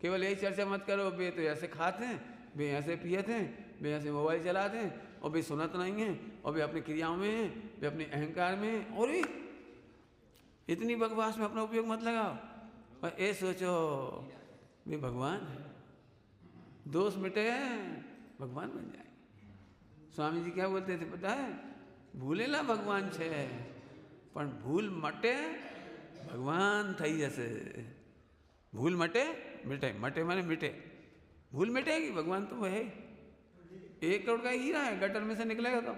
केवल यही चर्चा मत करो, बे तो ऐसे खाते हैं, बे ऐसे पियते हैं, बे ऐसे मोबाइल चलाते हैं, और बे सुनत नहीं है, और बे अपनी क्रियाओं में हैं, बे अपने अहंकार में हैं, और इतनी बकवास में अपना उपयोग मत लगाओ। और ये सोचो वे भगवान है, दोष मिटे भगवान बन जाए। स्वामी जी क्या बोलते थे पता है, भूलेला भगवान छे पण भूल मटे भगवान थई जैसे। भूल मटे मिटे, मटे माने मिटे, भूल मिटेगी, भगवान तो वो है। 1 करोड़ का हीरा है, गटर में से निकलेगा तो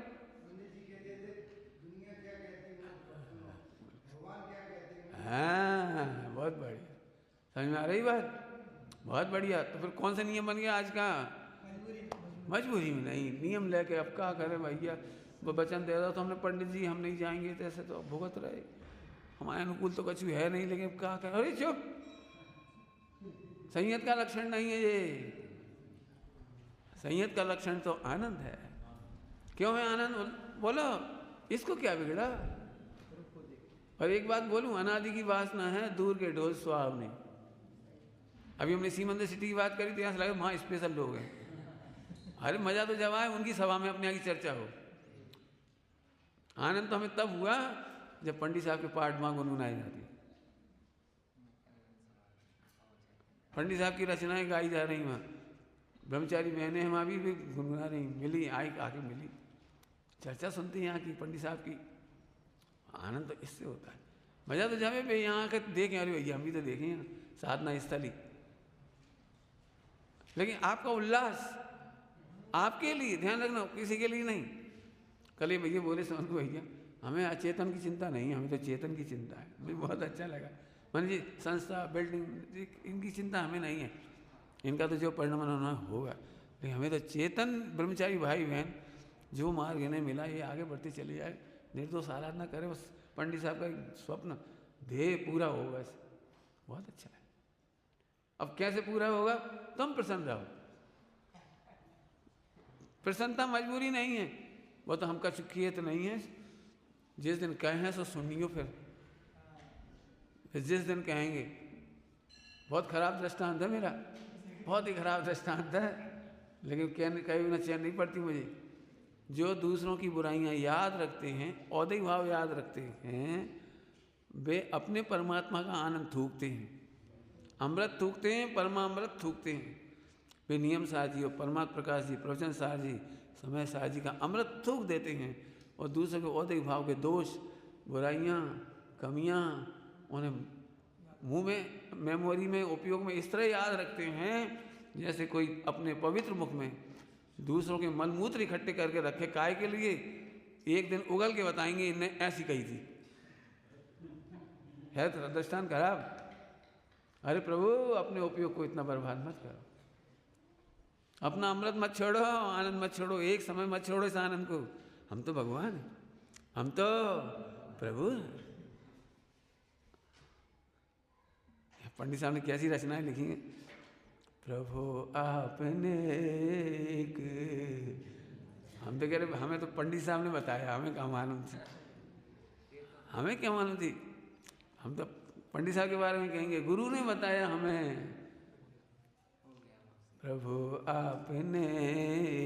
हाँ, बहुत बढ़िया, समझ में आ रही बात, बहुत बढ़िया। तो फिर कौन सा नियम बन गया आज का, मजबूरी में नहीं, नियम लेके अब क्या करें भैया, वो वचन दे रहा तो हमने पंडित जी हम नहीं जाएंगे, तो ऐसे तो भुगत रहे, हमारे अनुकूल तो कुछ है नहीं, लेकिन क्या करें। अरे चुप, संयत का लक्षण नहीं है ये। संयत का लक्षण तो आनंद है। क्यों है आनंद, बोलो, इसको क्या बिगड़ा। और एक बात बोलूं, अनादि की वासना है, दूर के ढोल स्वाब नहीं। अभी हमने सीमंदर सिटी की बात करी तो यहाँ से लगा वहाँ स्पेशल लोग हैं। अरे मजा तो जब आए उनकी सभा में अपने यहाँ की चर्चा हो। आनंद तो हमें तब हुआ जब पंडित साहब के पाठ वहाँ गुनगुनाई जाती, पंडित साहब की रचनाएं गाई जा रही वहाँ, ब्रह्मचारी बहनें हम अभी भी गुनगुना रही, मिली आई आके मिली, चर्चा सुनती यहाँ की पंडित साहब की। आनंद तो इससे होता है। मजा तो जब भाई यहाँ आकर देखें, अरे भैया हम भी तो देखें ना साधना स्थली। लेकिन आपका उल्लास आपके लिए, ध्यान रखना, किसी के लिए नहीं। कल ये भैया बोले समझ को, भैया हमें अचेतन की चिंता नहीं, हमें तो चेतन की चिंता है। मुझे बहुत अच्छा लगा। मान जी संस्था बिल्डिंग इनकी चिंता हमें नहीं है, इनका तो जो परिणाम होना होगा, लेकिन हमें तो चेतन ब्रह्मचारी भाई बहन जो मार्ग इन्हें मिला ये आगे बढ़ते चले जाए, निर्दोष आराधना करे, बस पंडित साहब का स्वप्न ध्येय पूरा हो, बस बहुत अच्छा है। अब कैसे पूरा होगा, तुम प्रसन्न रहो। प्रसन्नता मजबूरी नहीं है, वो तो हम कछु किए तो नहीं है। जिस दिन कहें सो सुनियो, फिर जिस दिन कहेंगे। बहुत खराब दृष्टांत है मेरा, बहुत ही खराब दृष्टांत है, लेकिन कहने कहीं ना चैन नहीं पड़ती मुझे। जो दूसरों की बुराइयां याद रखते हैं, औदई भाव याद रखते हैं, वे अपने परमात्मा का आनंद थूकते हैं, अमृत थूकते हैं, परमामृत थूकते हैं। वे नियम साजी और परमात्मा प्रकाश जी, प्रवचन साजी, समय साजी का अमृत थूक देते हैं, और दूसरों के औदई भाव के दोष, बुराइयां, कमियां उन्हें मुंह में, मेमोरी में, उपयोग में इस तरह याद रखते हैं जैसे कोई अपने पवित्र मुख में दूसरों के मलमूत्र इकट्ठे करके रखे। काय के लिए, एक दिन उगल के बताएंगे इनने ऐसी कही थी। है तो दृष्टांत खराब। अरे प्रभु अपने उपयोग को इतना बर्बाद मत करो, अपना अमृत मत छोड़ो, आनंद मत छोड़ो, एक समय मत छोड़ो इस आनंद को। हम तो भगवान हैं, हम तो प्रभु। पंडित साहब ने कैसी रचनाएं लिखी हैं। प्रभु आपने एक, हम तो कह रहे हमें तो पंडित साहब ने बताया, हमें क्या मालूम थी, हमें क्या मालूम थी। हम तो पंडित साहब के बारे में कहेंगे, गुरु ने बताया हमें, प्रभु आपने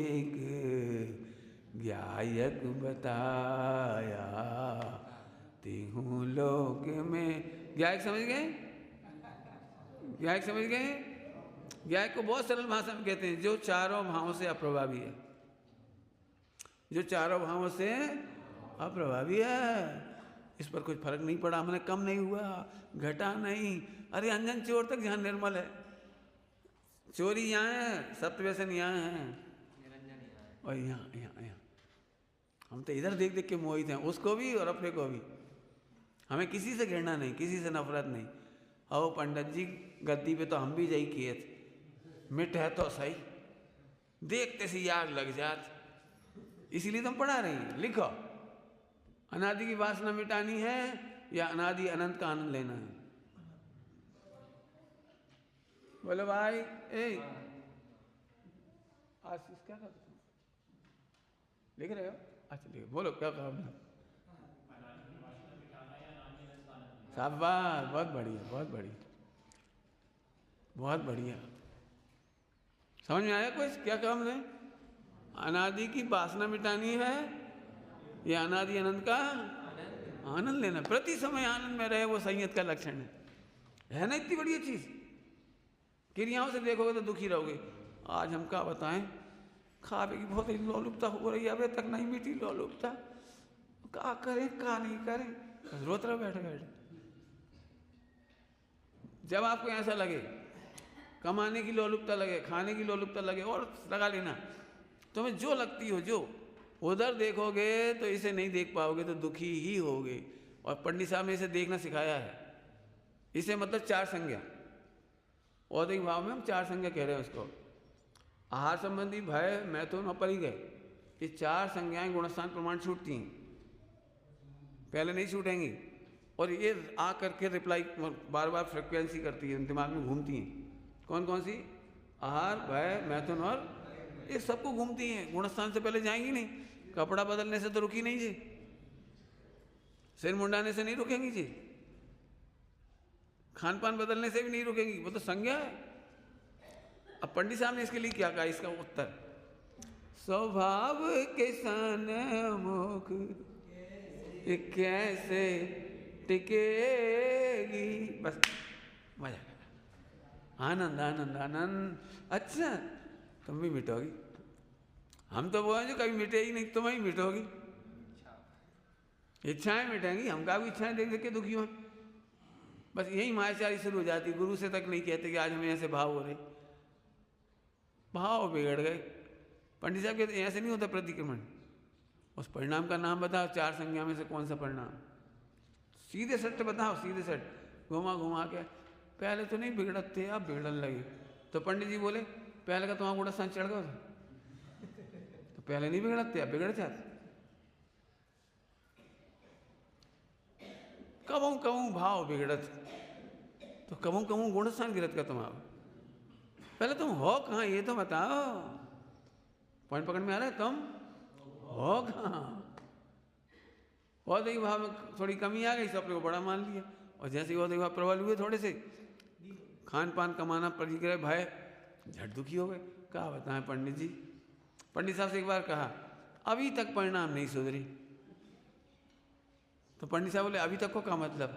एक ज्ञायक बताया, तिहु लोक में। ज्ञायक समझ गए? ज्ञायक समझ गए? ज्ञायक को बहुत सरल भाषा में कहते हैं जो चारों भावों से अप्रभावी है, जो चारों भावों से अप्रभावी है। इस पर कुछ फर्क नहीं पड़ा, हमने कम नहीं हुआ, घटा नहीं। अरे अंजन चोर तक ध्यान निर्मल है, चोरी यहाँ है, सत्य व्यसन यहाँ है, और यहाँ यहाँ यहाँ हम तो इधर देख देख के मोहित हैं, उसको भी और अपने को भी। हमें किसी से घृणा नहीं, किसी से नफरत नहीं। आओ पंडित जी गद्दी पे तो हम भी जाई किए थे, मिट है तो सही, देखते से आग लग जात। इसीलिए तुम पढ़ा रही हैं। लिखो, अनादि की वासना मिटानी है या अनादि अनंत का आनंद लेना है? बोलो भाई। आशीष क्या करते हो? लिख रहे हो? अच्छा लिखो, बोलो क्या कहा आपने? शाबाश, बहुत बढ़िया, बहुत बढ़िया, बहुत बढ़िया। समझ में आया कुछ? क्या कहा हमने? अनादि की वासना मिटानी है या अनादि अनंत का आनंद लेना। प्रति समय आनंद में रहे, वो संयत का लक्षण है ना? इतनी बढ़िया चीज। क्रियाओं से देखोगे तो दुखी रहोगे। आज हम क्या बताएं, खावे की बहुत लोलुपता हो रही है, अबे तक नहीं मिटी लोलुपता। क्या करें क्या नहीं करें, रोत रहो बैठे बैठे। जब आपको ऐसा लगे, कमाने की लोलुपता लगे, खाने की लोलुपता लगे, और लगा लेना। तुम्हें जो लगती हो, जो उधर देखोगे तो इसे नहीं देख पाओगे, तो दुखी ही होगे। और पंडित साहब ने इसे देखना सिखाया है। इसे मतलब चार संज्ञा, औदिक भाव में हम चार संज्ञा कह रहे हैं उसको। आहार संबंधी, भय, मैथुन और परिग्रह, ये चार संज्ञाएं गुणस्थान प्रमाण छूटती हैं, पहले नहीं छूटेंगी। और ये आ करके रिप्लाई बार बार फ्रिक्वेंसी करती है, दिमाग में घूमती हैं। कौन कौन सी? आहार, भय, मैथुन और ये सबको घूमती हैं। गुणस्थान से पहले जाएंगी नहीं। कपड़ा बदलने से तो रुकी नहीं जी, सिर मुंडाने से नहीं रुकेंगी जी, खान पान बदलने से भी नहीं रुकेंगी, वो तो संज्ञा है। अब पंडित साहब ने इसके लिए क्या कहा? इसका उत्तर, स्वभाव के सन्मुख कैसे टिकेगी। बस मजा कर, आनंद आनंद आनंद। अच्छा तुम भी मिटोगी, हम तो वो हैं जो कभी मिटे ही नहीं, तुम ही मिटोगी। इच्छाएं मिटेंगी, हम का भी इच्छाएं देख देख के दुखी हो। बस यही मायाचारी शुरू हो जाती। गुरु से तक नहीं कहते कि आज हमें ऐसे भाव हो रहे, भाव बिगड़ गए। पंडित साहब कहते ऐसे नहीं होता प्रतिक्रमण। उस परिणाम का नाम बताओ, चार संज्ञा में से कौन सा परिणाम? सीधे सट बताओ, सीधे सट, घुमा घुमा के। पहले तो नहीं बिगड़त थे, अब बिगड़न लगे। तो पंडित जी बोले पहले का तुम्हारा गुड़ा चढ़ गया, तो पहले नहीं बिगड़त थे, अब बिगड़ जाते। कबू कबू भाव बिगड़त, तो कबू कबू गुणस्थान गिरत का तुम्हारा। पहले तुम हो कहाँ ये तो बताओ। पॉइंट पकड़ में आ रहा है? तुम हो कहाँ? औदिक भाव में थोड़ी कमी आ गई, सब अपने को बड़ा मान लिया। और जैसे ही औदिक भाव प्रबल हुए थोड़े से, खान पान, कमाना, परिग्रह, भय, झट दुखी हो गए। क्या बताएं पंडित जी। पंडित साहब से एक बार कहा अभी तक परिणाम नहीं सुधरी। तो पंडित साहब बोले अभी तक को क्या मतलब?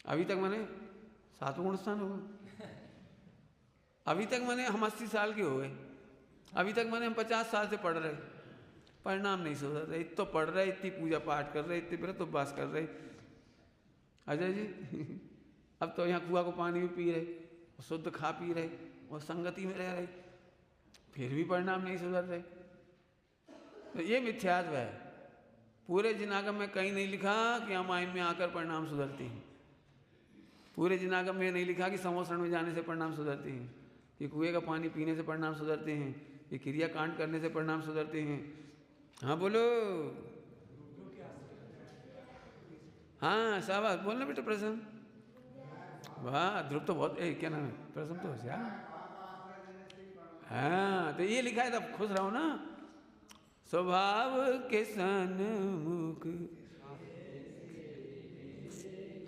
अभी तक मैंने 7 गुण स्थान हो गए, अभी तक मैंने हम 80 साल के हो गए, अभी तक मैंने हम 50 साल से पढ़ रहे, परिणाम नहीं सुधर रहे। इतना पढ़ रहे, इतनी पूजा पाठ कर रहे, इतने व्रत उपवास कर रहे। अजय जी अब तो यहाँ कुआं को पानी भी पी रहे, शुद्ध खा पी रहे, और संगति में रह रहे, फिर भी परिणाम नहीं सुधर रहे। तो ये मिथ्यात्व है। पूरे जिनागम में कहीं नहीं लिखा कि अमाइन में आकर परिणाम सुधरती हैं। पूरे जिनागम में नहीं लिखा कि समोसण में जाने से परिणाम सुधरते हैं, कि कुएं का पानी पीने से परिणाम सुधरते हैं, कि क्रिया कांड करने से परिणाम सुधरते हैं। हाँ बोलो, हाँ शाबाश, बोलना बेटा प्रसन्न। वाह ध्रुव तो बहुत, क्या नाम है, प्रसन्न तो होशियार। हाँ तो ये लिखा है, तब खुश रहो ना। स्वभाव के सन्मुख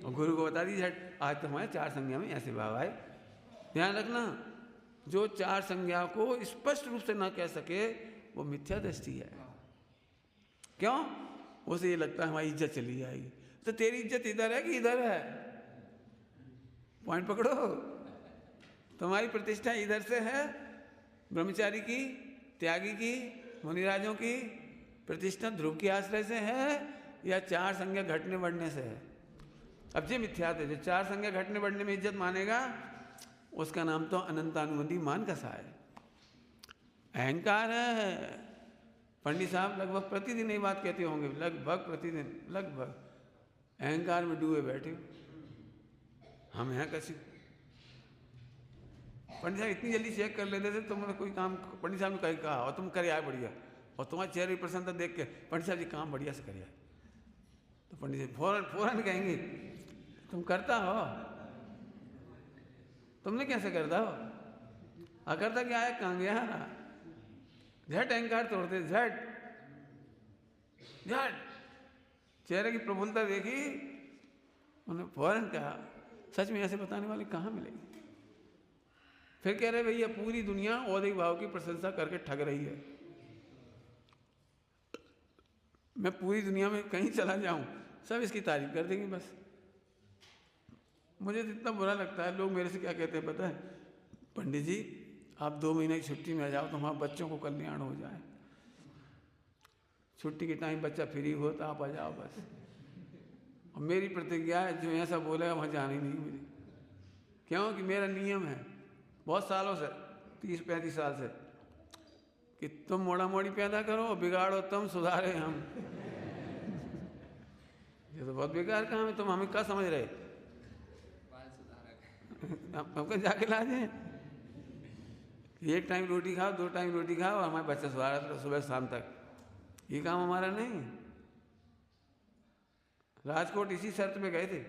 और गुरु को बता दीजिए आज तो हमारे 4 संज्ञा में ऐसे भाव आए। ध्यान रखना, जो 4 संज्ञा को स्पष्ट रूप से ना कह सके वो मिथ्या दृष्टि है। क्यों? उसे ये लगता है हमारी इज्जत चली जाएगी। तो तेरी इज्जत इधर है कि इधर है? पॉइंट पकड़ो। तुम्हारी प्रतिष्ठा इधर से है, ब्रह्मचारी की, त्यागी की, मुनिराजों की प्रतिष्ठा ध्रुव के आश्रय से है या 4 संज्ञा घटने बढ़ने से है? अब ये मिथ्यात है। जो 4 संज्ञा घटने बढ़ने में इज्जत मानेगा उसका नाम तो अनंतानुबंधी मान कसा है, अहंकार है। पंडित साहब लगभग प्रतिदिन ये बात कहते होंगे, लगभग प्रतिदिन, लगभग अहंकार में डूबे बैठे हो। हम हैं कैसे? पंडित साहब इतनी जल्दी चेक कर लेते थे, तुमने कोई काम पंडित साहब ने कहीं कहा और तुम करे आए बढ़िया, और तुम्हारे चेहरे की प्रसन्नता देख के पंडित साहब जी काम बढ़िया से करिए, तो पंडित जी फौरन कहेंगे तुम करता हो, तुमने कैसे करता हो? अकर्ता क्या है? कहाँ गया? झट अहंकार तोड़ते, झट झट चेहरे की प्रफुल्लता देखी, उन्होंने फौरन कहा। सच में ऐसे बताने वाले कहाँ मिलेंगे? फिर कह रहे भैया पूरी दुनिया औदिक भाव की प्रशंसा करके ठग रही है। मैं पूरी दुनिया में कहीं चला जाऊं सब इसकी तारीफ कर देंगे बस। मुझे तो इतना बुरा लगता है, लोग मेरे से क्या कहते हैं पता है? पंडित जी आप 2 महीने की छुट्टी में आ जाओ तो हमारे बच्चों को कल्याण हो जाए। छुट्टी के टाइम बच्चा फ्री हो तो आप आ जाओ बस। और मेरी प्रतिज्ञा है जो ऐसा बोलेगा वहाँ जानी नहीं मुझे। क्यों? कि मेरा नियम है बहुत सालों से, 30-35 साल से, कि तुम मोड़ा मोड़ी पैदा करो, बिगाड़ो तुम, सुधारे हम। ये तो बहुत बेकार काम है। तुम हमें क्या समझ रहे? हमको जाके ला दें 1 टाइम रोटी खाओ, 2 टाइम रोटी खाओ और हमारे बच्चे सुधारा तो सुबह शाम तक। ये काम हमारा नहीं। राजकोट इसी शर्त में गए थे,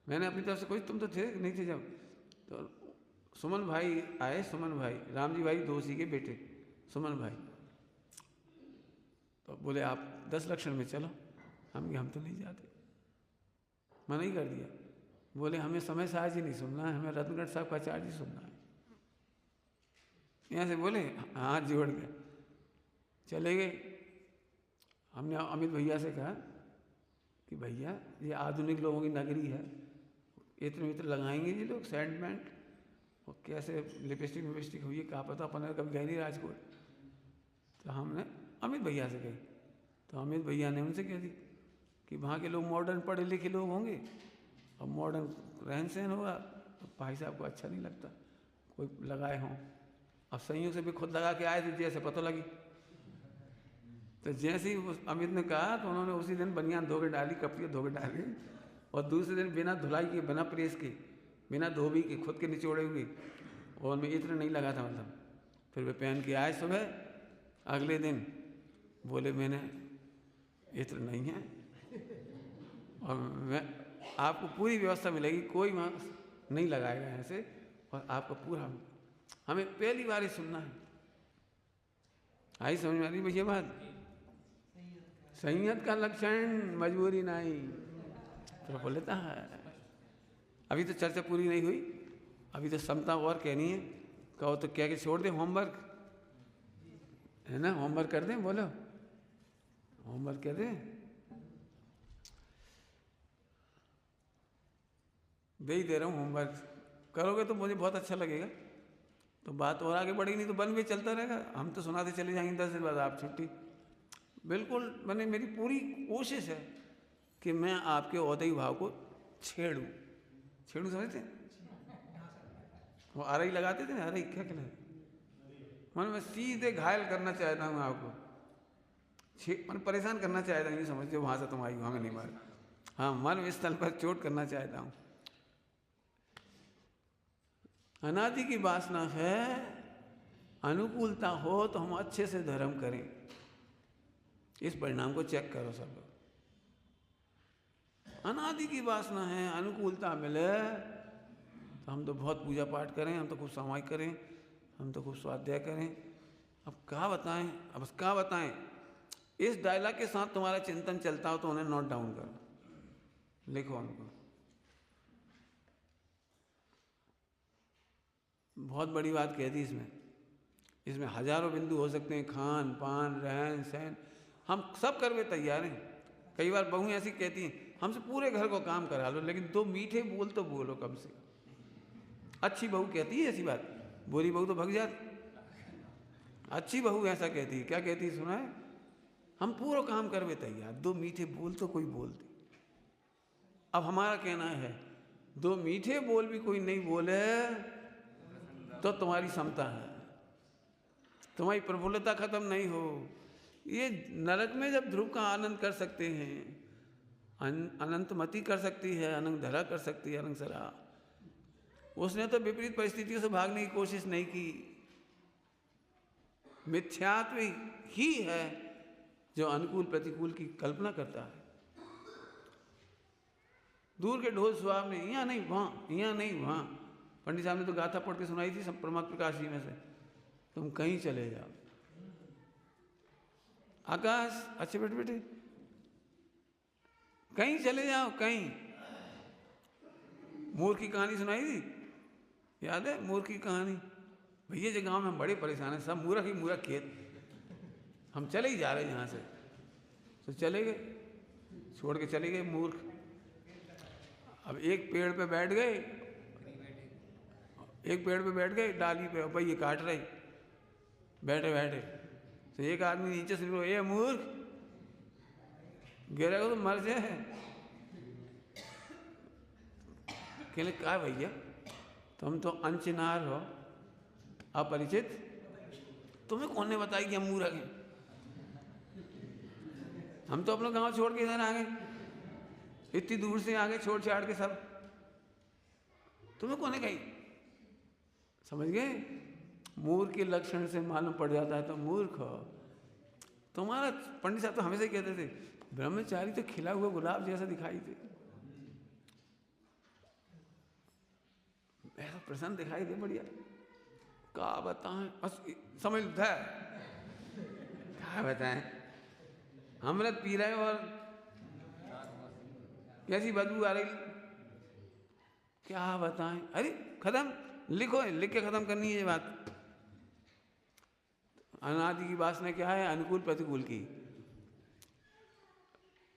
मैंने अपनी तरफ से कोई, तुम तो थे नहीं थे जब, तो सुमन भाई आए, सुमन भाई, रामजी भाई दोषी के बेटे सुमन भाई, तो बोले आप 10 लक्षण में चलो। हम तो नहीं जाते, मना ही कर दिया। बोले हमें समय साज ही नहीं सुनना है, हमें रत्नगढ़ साहब का आचार्य जी सुनना है। यहाँ से बोले, हाथ जोड़ गए, चले गए। हमने अमित भैया से कहा कि भैया ये आधुनिक लोगों की नगरी है, इत्र मित्र लगाएंगे ये लोग सैंडमेंट और कैसे लिपस्टिक विपस्टिक हुई है, कहा पता अपन कभी गए नहीं राजकोट। तो हमने अमित भैया से कही, तो अमित भैया ने उनसे कह दी कि वहाँ के लोग मॉडर्न पढ़े लिखे लोग होंगे और मॉडर्न रहन सहन होगा, तो भाई साहब को अच्छा नहीं लगता कोई लगाए हों। अब संयोग से भी खुद लगा के आए थे, जैसे पता लगी। तो जैसे ही अमित ने कहा तो उन्होंने उसी दिन बनियान धो के डाली, कपड़े धो के डाली, और दूसरे दिन बिना धुलाई के, बिना प्रेस के, बिना धोबी के, खुद के निचोड़े हुए, और उनमें इत्र नहीं लगा था मतलब। फिर वे पहन के आए सुबह, अगले दिन बोले मैंने इत्र नहीं है और मैं आपको पूरी व्यवस्था मिलेगी, कोई मास्क नहीं लगाएगा ऐसे, और आपका पूरा, हमें पहली बार ही सुनना है। आई समझ में आ रही भैया बात? संयत का लक्षण मजबूरी नहीं, प्रफुल्लता है। अभी तो चर्चा पूरी नहीं हुई, अभी तो समता और कहनी है। कहो तो क्या के छोड़ दे, होमवर्क है ना, होमवर्क कर दें, बोलो होमवर्क कर दें, दे ही दे रहा हूँ होमवर्क। करोगे तो मुझे बहुत अच्छा लगेगा, तो बात और आगे बढ़ेगी, नहीं तो बन भी चलता रहेगा। हम तो सुनाते चले जाएंगे, 10 दिन बाद आप छुट्टी। बिल्कुल मैंने, मेरी पूरी कोशिश है कि मैं आपके औदई भाव को छेड़ूं। छेड़ूं समझते हैं? वो आरई लगाते थे ना, आरई क्या कहना है, मैं सीधे घायल करना चाहता हूँ आपको, मन परेशान करना चाहता हूँ, ये समझते वहाँ से तुम आई हो, हमें नहीं मार, हाँ मन स्थल पर चोट करना चाहता हूँ। अनादि की वासना है, अनुकूलता हो तो हम अच्छे से धर्म करें। इस परिणाम को चेक करो सब लोग। अनादि की वासना है, अनुकूलता मिले तो हम तो बहुत पूजा पाठ करें, हम तो खूब सामायिक करें, हम तो खूब स्वाध्याय करें। अब क्या बताएं, अब क्या बताएं। इस डायलॉग के साथ तुम्हारा चिंतन चलता हो तो उन्हें नोट डाउन करो, लिखो उनको। बहुत बड़ी बात कह दी इसमें। इसमें हजारों बिंदु हो सकते हैं, खान पान रहन सहन, हम सब करवे तैयार हैं। कई बार बहू ऐसी कहती हैं हमसे पूरे घर को काम करा लो, लेकिन 2 मीठे बोल तो बोलो कम से कम। अच्छी बहू कहती है ऐसी बात, बुरी बहू तो भग जाती। अच्छी बहू ऐसा कहती है, क्या कहती है सुना है, हम पूरा काम करवे तैयार, 2 मीठे बोल तो कोई बोल दे। अब हमारा कहना है 2 मीठे बोल भी कोई नहीं बोले तो तुम्हारी समता है, तुम्हारी प्रफुल्लता खत्म नहीं हो। ये नरक में जब ध्रुव का आनंद कर सकते हैं, अनंतमति कर सकती है, अनंत धरा कर सकती है, अनंत सरा, उसने तो विपरीत परिस्थितियों से भागने की कोशिश नहीं की। मिथ्यात्व ही है जो अनुकूल प्रतिकूल की कल्पना करता है। दूर के ढोल सुहाव ने यहाँ नहीं वहाँ, यहाँ नहीं वहाँ। पंडित साहब ने तो गाथा पढ़ के सुनाई थी परमात्मा प्रकाश जी में से, तुम कहीं चले जाओ। आकाश अच्छे बेटे बेटे कहीं चले जाओ, कहीं। मोर की कहानी सुनाई थी, याद है मोर की कहानी? भैया जो गांव में हम बड़े परेशान हैं, सब मूर्ख ही मूर्ख खेत, हम चले ही जा रहे हैं यहाँ से। तो चले गए, छोड़ के चले गए मूर्ख। अब एक पेड़ पे बैठ गए, डाली पे, भाई ये काट रहे बैठे बैठे। तो एक आदमी नीचे से बोला, ये मूर्ख गिरेगा तो मर जाए। कहले क्या भैया, तुम तो अनचिनार हो, अपरिचित, तुम्हें कौन ने बताई कि हम मूर्ख हैं? हम तो अपना गांव छोड़ के इधर आ गए, इतनी दूर से आ गए छोड़ छाड़ के सब, तुम्हें कौन ने कही? समझ गए? मूर्ख के लक्षण से मालूम पड़ जाता है तो मूर्ख हो। तुम्हारा पंडित साहब तो हमेशा ही कहते थे ब्रह्मचारी तो खिला हुआ गुलाब जैसा दिखाई दे, ऐसा प्रसन्न दिखाई दे, बढ़िया। क्या बताएं, बस समझ था, क्या बताएं, अमृत पी रहे और कैसी बदबू आ रही, क्या बताएं। अरे खत्म, लिखो, लिख के खत्म करनी है ये बात। अनादि की वासना क्या है? अनुकूल प्रतिकूल की।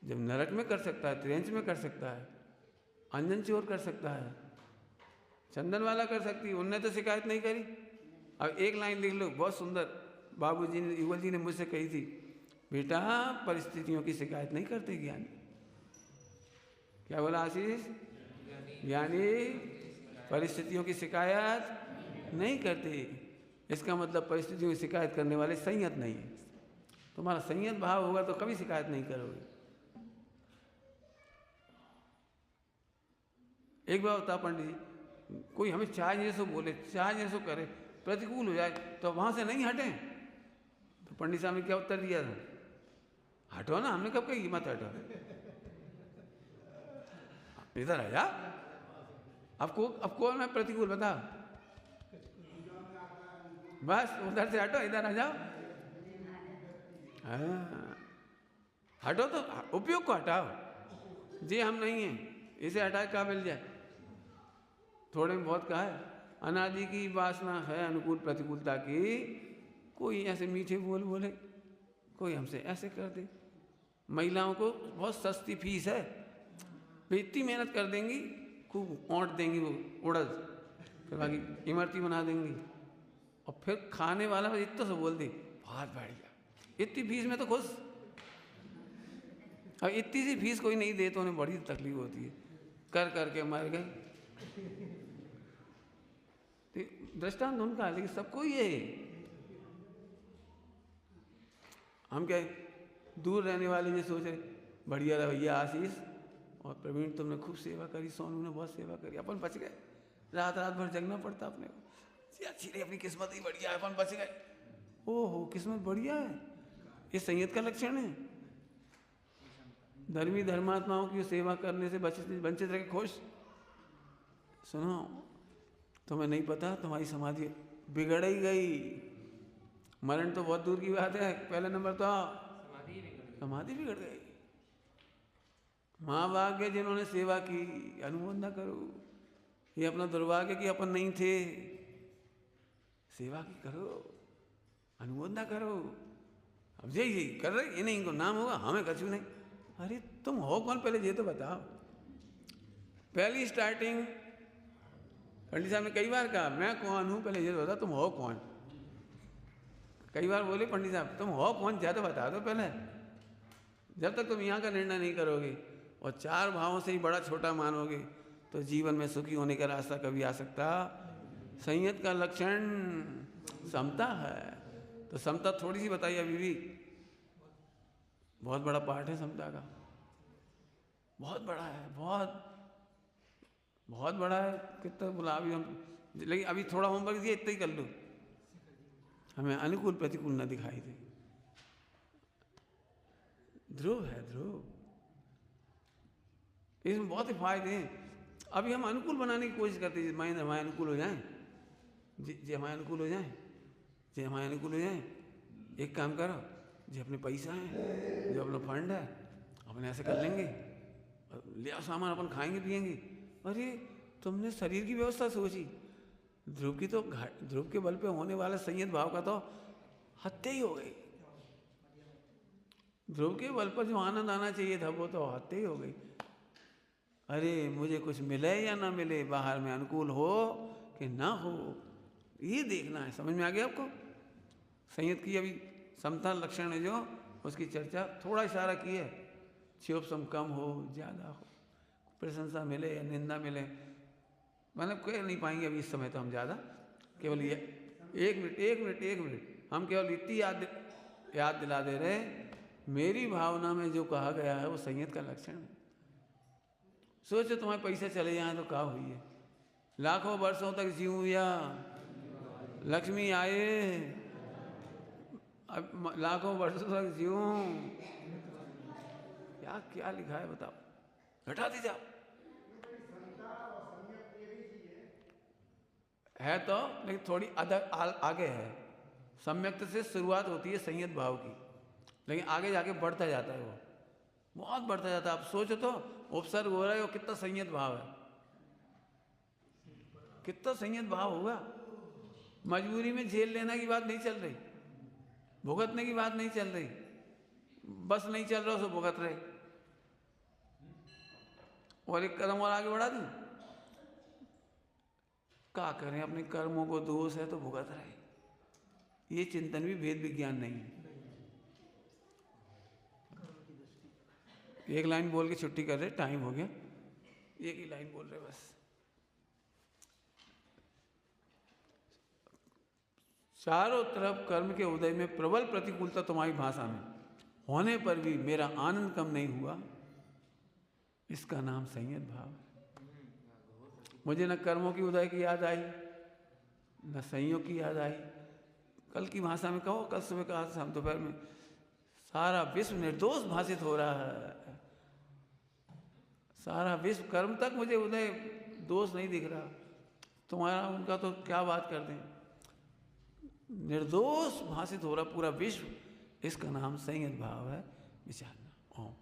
जब नरक में कर सकता है, त्रियंच में कर सकता है, अंजन चोर कर सकता है, चंदन वाला कर सकती है, उनने तो शिकायत नहीं करी। अब एक लाइन लिख लो, बहुत सुंदर, बाबूजी ने, युगल जी ने मुझसे कही थी, बेटा परिस्थितियों की शिकायत नहीं करते ज्ञानी। क्या बोला आशीष? ज्ञानी परिस्थितियों की शिकायत नहीं करते। इसका मतलब परिस्थितियों की शिकायत करने वाले संयत नहीं है। तुम्हारा संयत भाव होगा तो कभी शिकायत नहीं करोगे। एक बार होता पंडित जी, कोई हमें चाहे जैसो बोले, चाहे जैसो करे, प्रतिकूल हो जाए तो वहां से नहीं हटें। तो पंडित साहब ने क्या उत्तर दिया था? हटो ना। हमने कब कही मत हटो, इधर आ जा। अब कौन है प्रतिकूल बता? बस उधर से हटो, इधर आ जाओ। हटो तो उपयोग को हटाओ। जी हम नहीं हैं, इसे हटाए क्या मिल जाए? थोड़े में बहुत कहा है, अनादि की वासना है अनुकूल प्रतिकूलता की। कोई ऐसे मीठे बोल बोले, कोई हमसे ऐसे कर दे। महिलाओं को बहुत सस्ती फीस है, वे इतनी मेहनत कर देंगी, खूब औंट देंगी वो उड़द, फिर बाकी इमरती बना देंगी, और फिर खाने वाला बस इतना से बोल दे बहुत बढ़िया, इतनी फीस में तो खुश। अब इतनी सी फीस कोई नहीं दे तो उन्हें बड़ी तकलीफ होती है, कर करके मर गए। दृष्टांत उनका, लेकिन सबको ये हम क्या दूर रहने वाले ये सोच रहे बढ़िया रहा भैया आशीष और प्रवीण, तुमने खूब सेवा करी, सोनू ने बहुत सेवा करी, अपन बच गए। रात रात भर जगना पड़ता अपने को। अच्छी रही अपनी किस्मत ही बढ़िया है, अपन बच गए। ओहो किस्मत बढ़िया है, ये संयत का लक्षण है। धर्मी धर्मात्माओं की सेवा करने से वंचित रह के खुश। सुनो, तुम्हें नहीं पता तुम्हारी समाधि बिगड़ ही गई। मरण तो बहुत दूर की बात है, पहला नंबर तो समाधि बिगड़ गई। माँ बाप के जिन्होंने सेवा की, अनुमोदन करो। ये अपना दुर्भाग्य कि अपन नहीं थे, सेवा की करो, अनुमोदना करो। अब यही कर रहे, इन्हें इनको नाम होगा, हमें कछु नहीं। अरे तुम हो कौन पहले ये तो बताओ। पहली स्टार्टिंग पंडित साहब ने कई बार कहा, मैं कौन हूँ पहले ये तो बता, तुम हो कौन। कई बार बोले पंडित साहब तुम हो कौन, ज्यादा बता दो पहले। जब तक तुम यहाँ का निर्णय नहीं करोगे और चार भावों से ही बड़ा छोटा मानोगे तो जीवन में सुखी होने का रास्ता कभी आ सकता। संयत का लक्षण समता है। तो समता थोड़ी सी बताइए अभी भी, बहुत बड़ा पार्ट है समता का, बहुत बड़ा है, बहुत बड़ा है। कितना बोला अभी हम, लेकिन अभी थोड़ा होमवर्क दिया, इतना ही कर लो, हमें अनुकूल प्रतिकूल न दिखाई दे। ध्रुव है, ध्रुव, इसमें बहुत ही फायदे हैं। अभी हम अनुकूल बनाने की कोशिश करते हैं, माइंड हमारे अनुकूल हो जाए, जी हमारे अनुकूल हो जाए, जी हमारे अनुकूल हो जाए। एक काम करो, जी अपने पैसा है, जो अपना फंड है, अपने ऐसे कर लेंगे, ले आओ सामान, अपन खाएंगे पिएंगे। अरे तुमने शरीर की व्यवस्था सोची। ध्रुव की तो, ध्रुव के बल पे होने वाला संयत भाव का तो हत्या ही हो गई। ध्रुव के बल पर जो आनंद आना चाहिए था वो तो हत्या ही हो गई। अरे मुझे कुछ मिले या ना मिले, बाहर में अनुकूल हो कि ना हो, ये देखना है। समझ में आ गया आपको? संयत की अभी समता लक्षण है जो, उसकी चर्चा थोड़ा इशारा की है। क्षोभसम कम हो, ज़्यादा हो, प्रशंसा मिले या निंदा मिले, मतलब कह नहीं पाएंगे अभी इस समय तो हम ज़्यादा। केवल ये एक मिनट हम केवल इतनी याद दिला दे रहे, मेरी भावना में जो कहा गया है वो संयत का लक्षण है। सोचो तुम्हारे पैसे चले जाए तो क्या हुई है, लाखों वर्षों तक जीऊँ या लक्ष्मी आए, अब लाखों वर्षों तक जीऊँ, क्या लिखा है बताओ, घटा दी जाओ। है तो, लेकिन थोड़ी आगे है। सम्यक्त से शुरुआत होती है संयत भाव की, लेकिन आगे जाके बढ़ता जाता है, वो बहुत बढ़ता जाता है। आप सोचो तो, उपसर्ग हो रहा है, वो कितना संयत भाव है, कितना संयत भाव होगा। मजबूरी में झेल लेना की बात नहीं चल रही, भुगतने की बात नहीं चल रही, बस नहीं चल रहा सो भुगत रहे। और एक कदम और आगे बढ़ा दूं, क्या करें, अपने कर्मों को दोष है तो भुगत रहे। ये चिंतन भी भेद विज्ञान नहीं है। एक लाइन बोल के छुट्टी कर रहे, टाइम हो गया, एक ही लाइन बोल रहे बस। चारों तरफ कर्म के उदय में प्रबल प्रतिकूलता तुम्हारी भाषा में होने पर भी मेरा आनंद कम नहीं हुआ, इसका नाम संयत भाव है। मुझे न कर्मों की उदय की याद आई, न संयोग की याद आई। कल की भाषा में कहो, कल सुबह कहा था हम दोपहर में, सारा विश्व निर्दोष भाषित हो रहा है, सारा विश्व, कर्म तक मुझे उदय दोष नहीं दिख रहा। तुम्हारा उनका तो क्या बात कर दें, निर्दोष भाषित हो रहा पूरा विश्व, इसका नाम संयत भाव है। विचारना। ओम।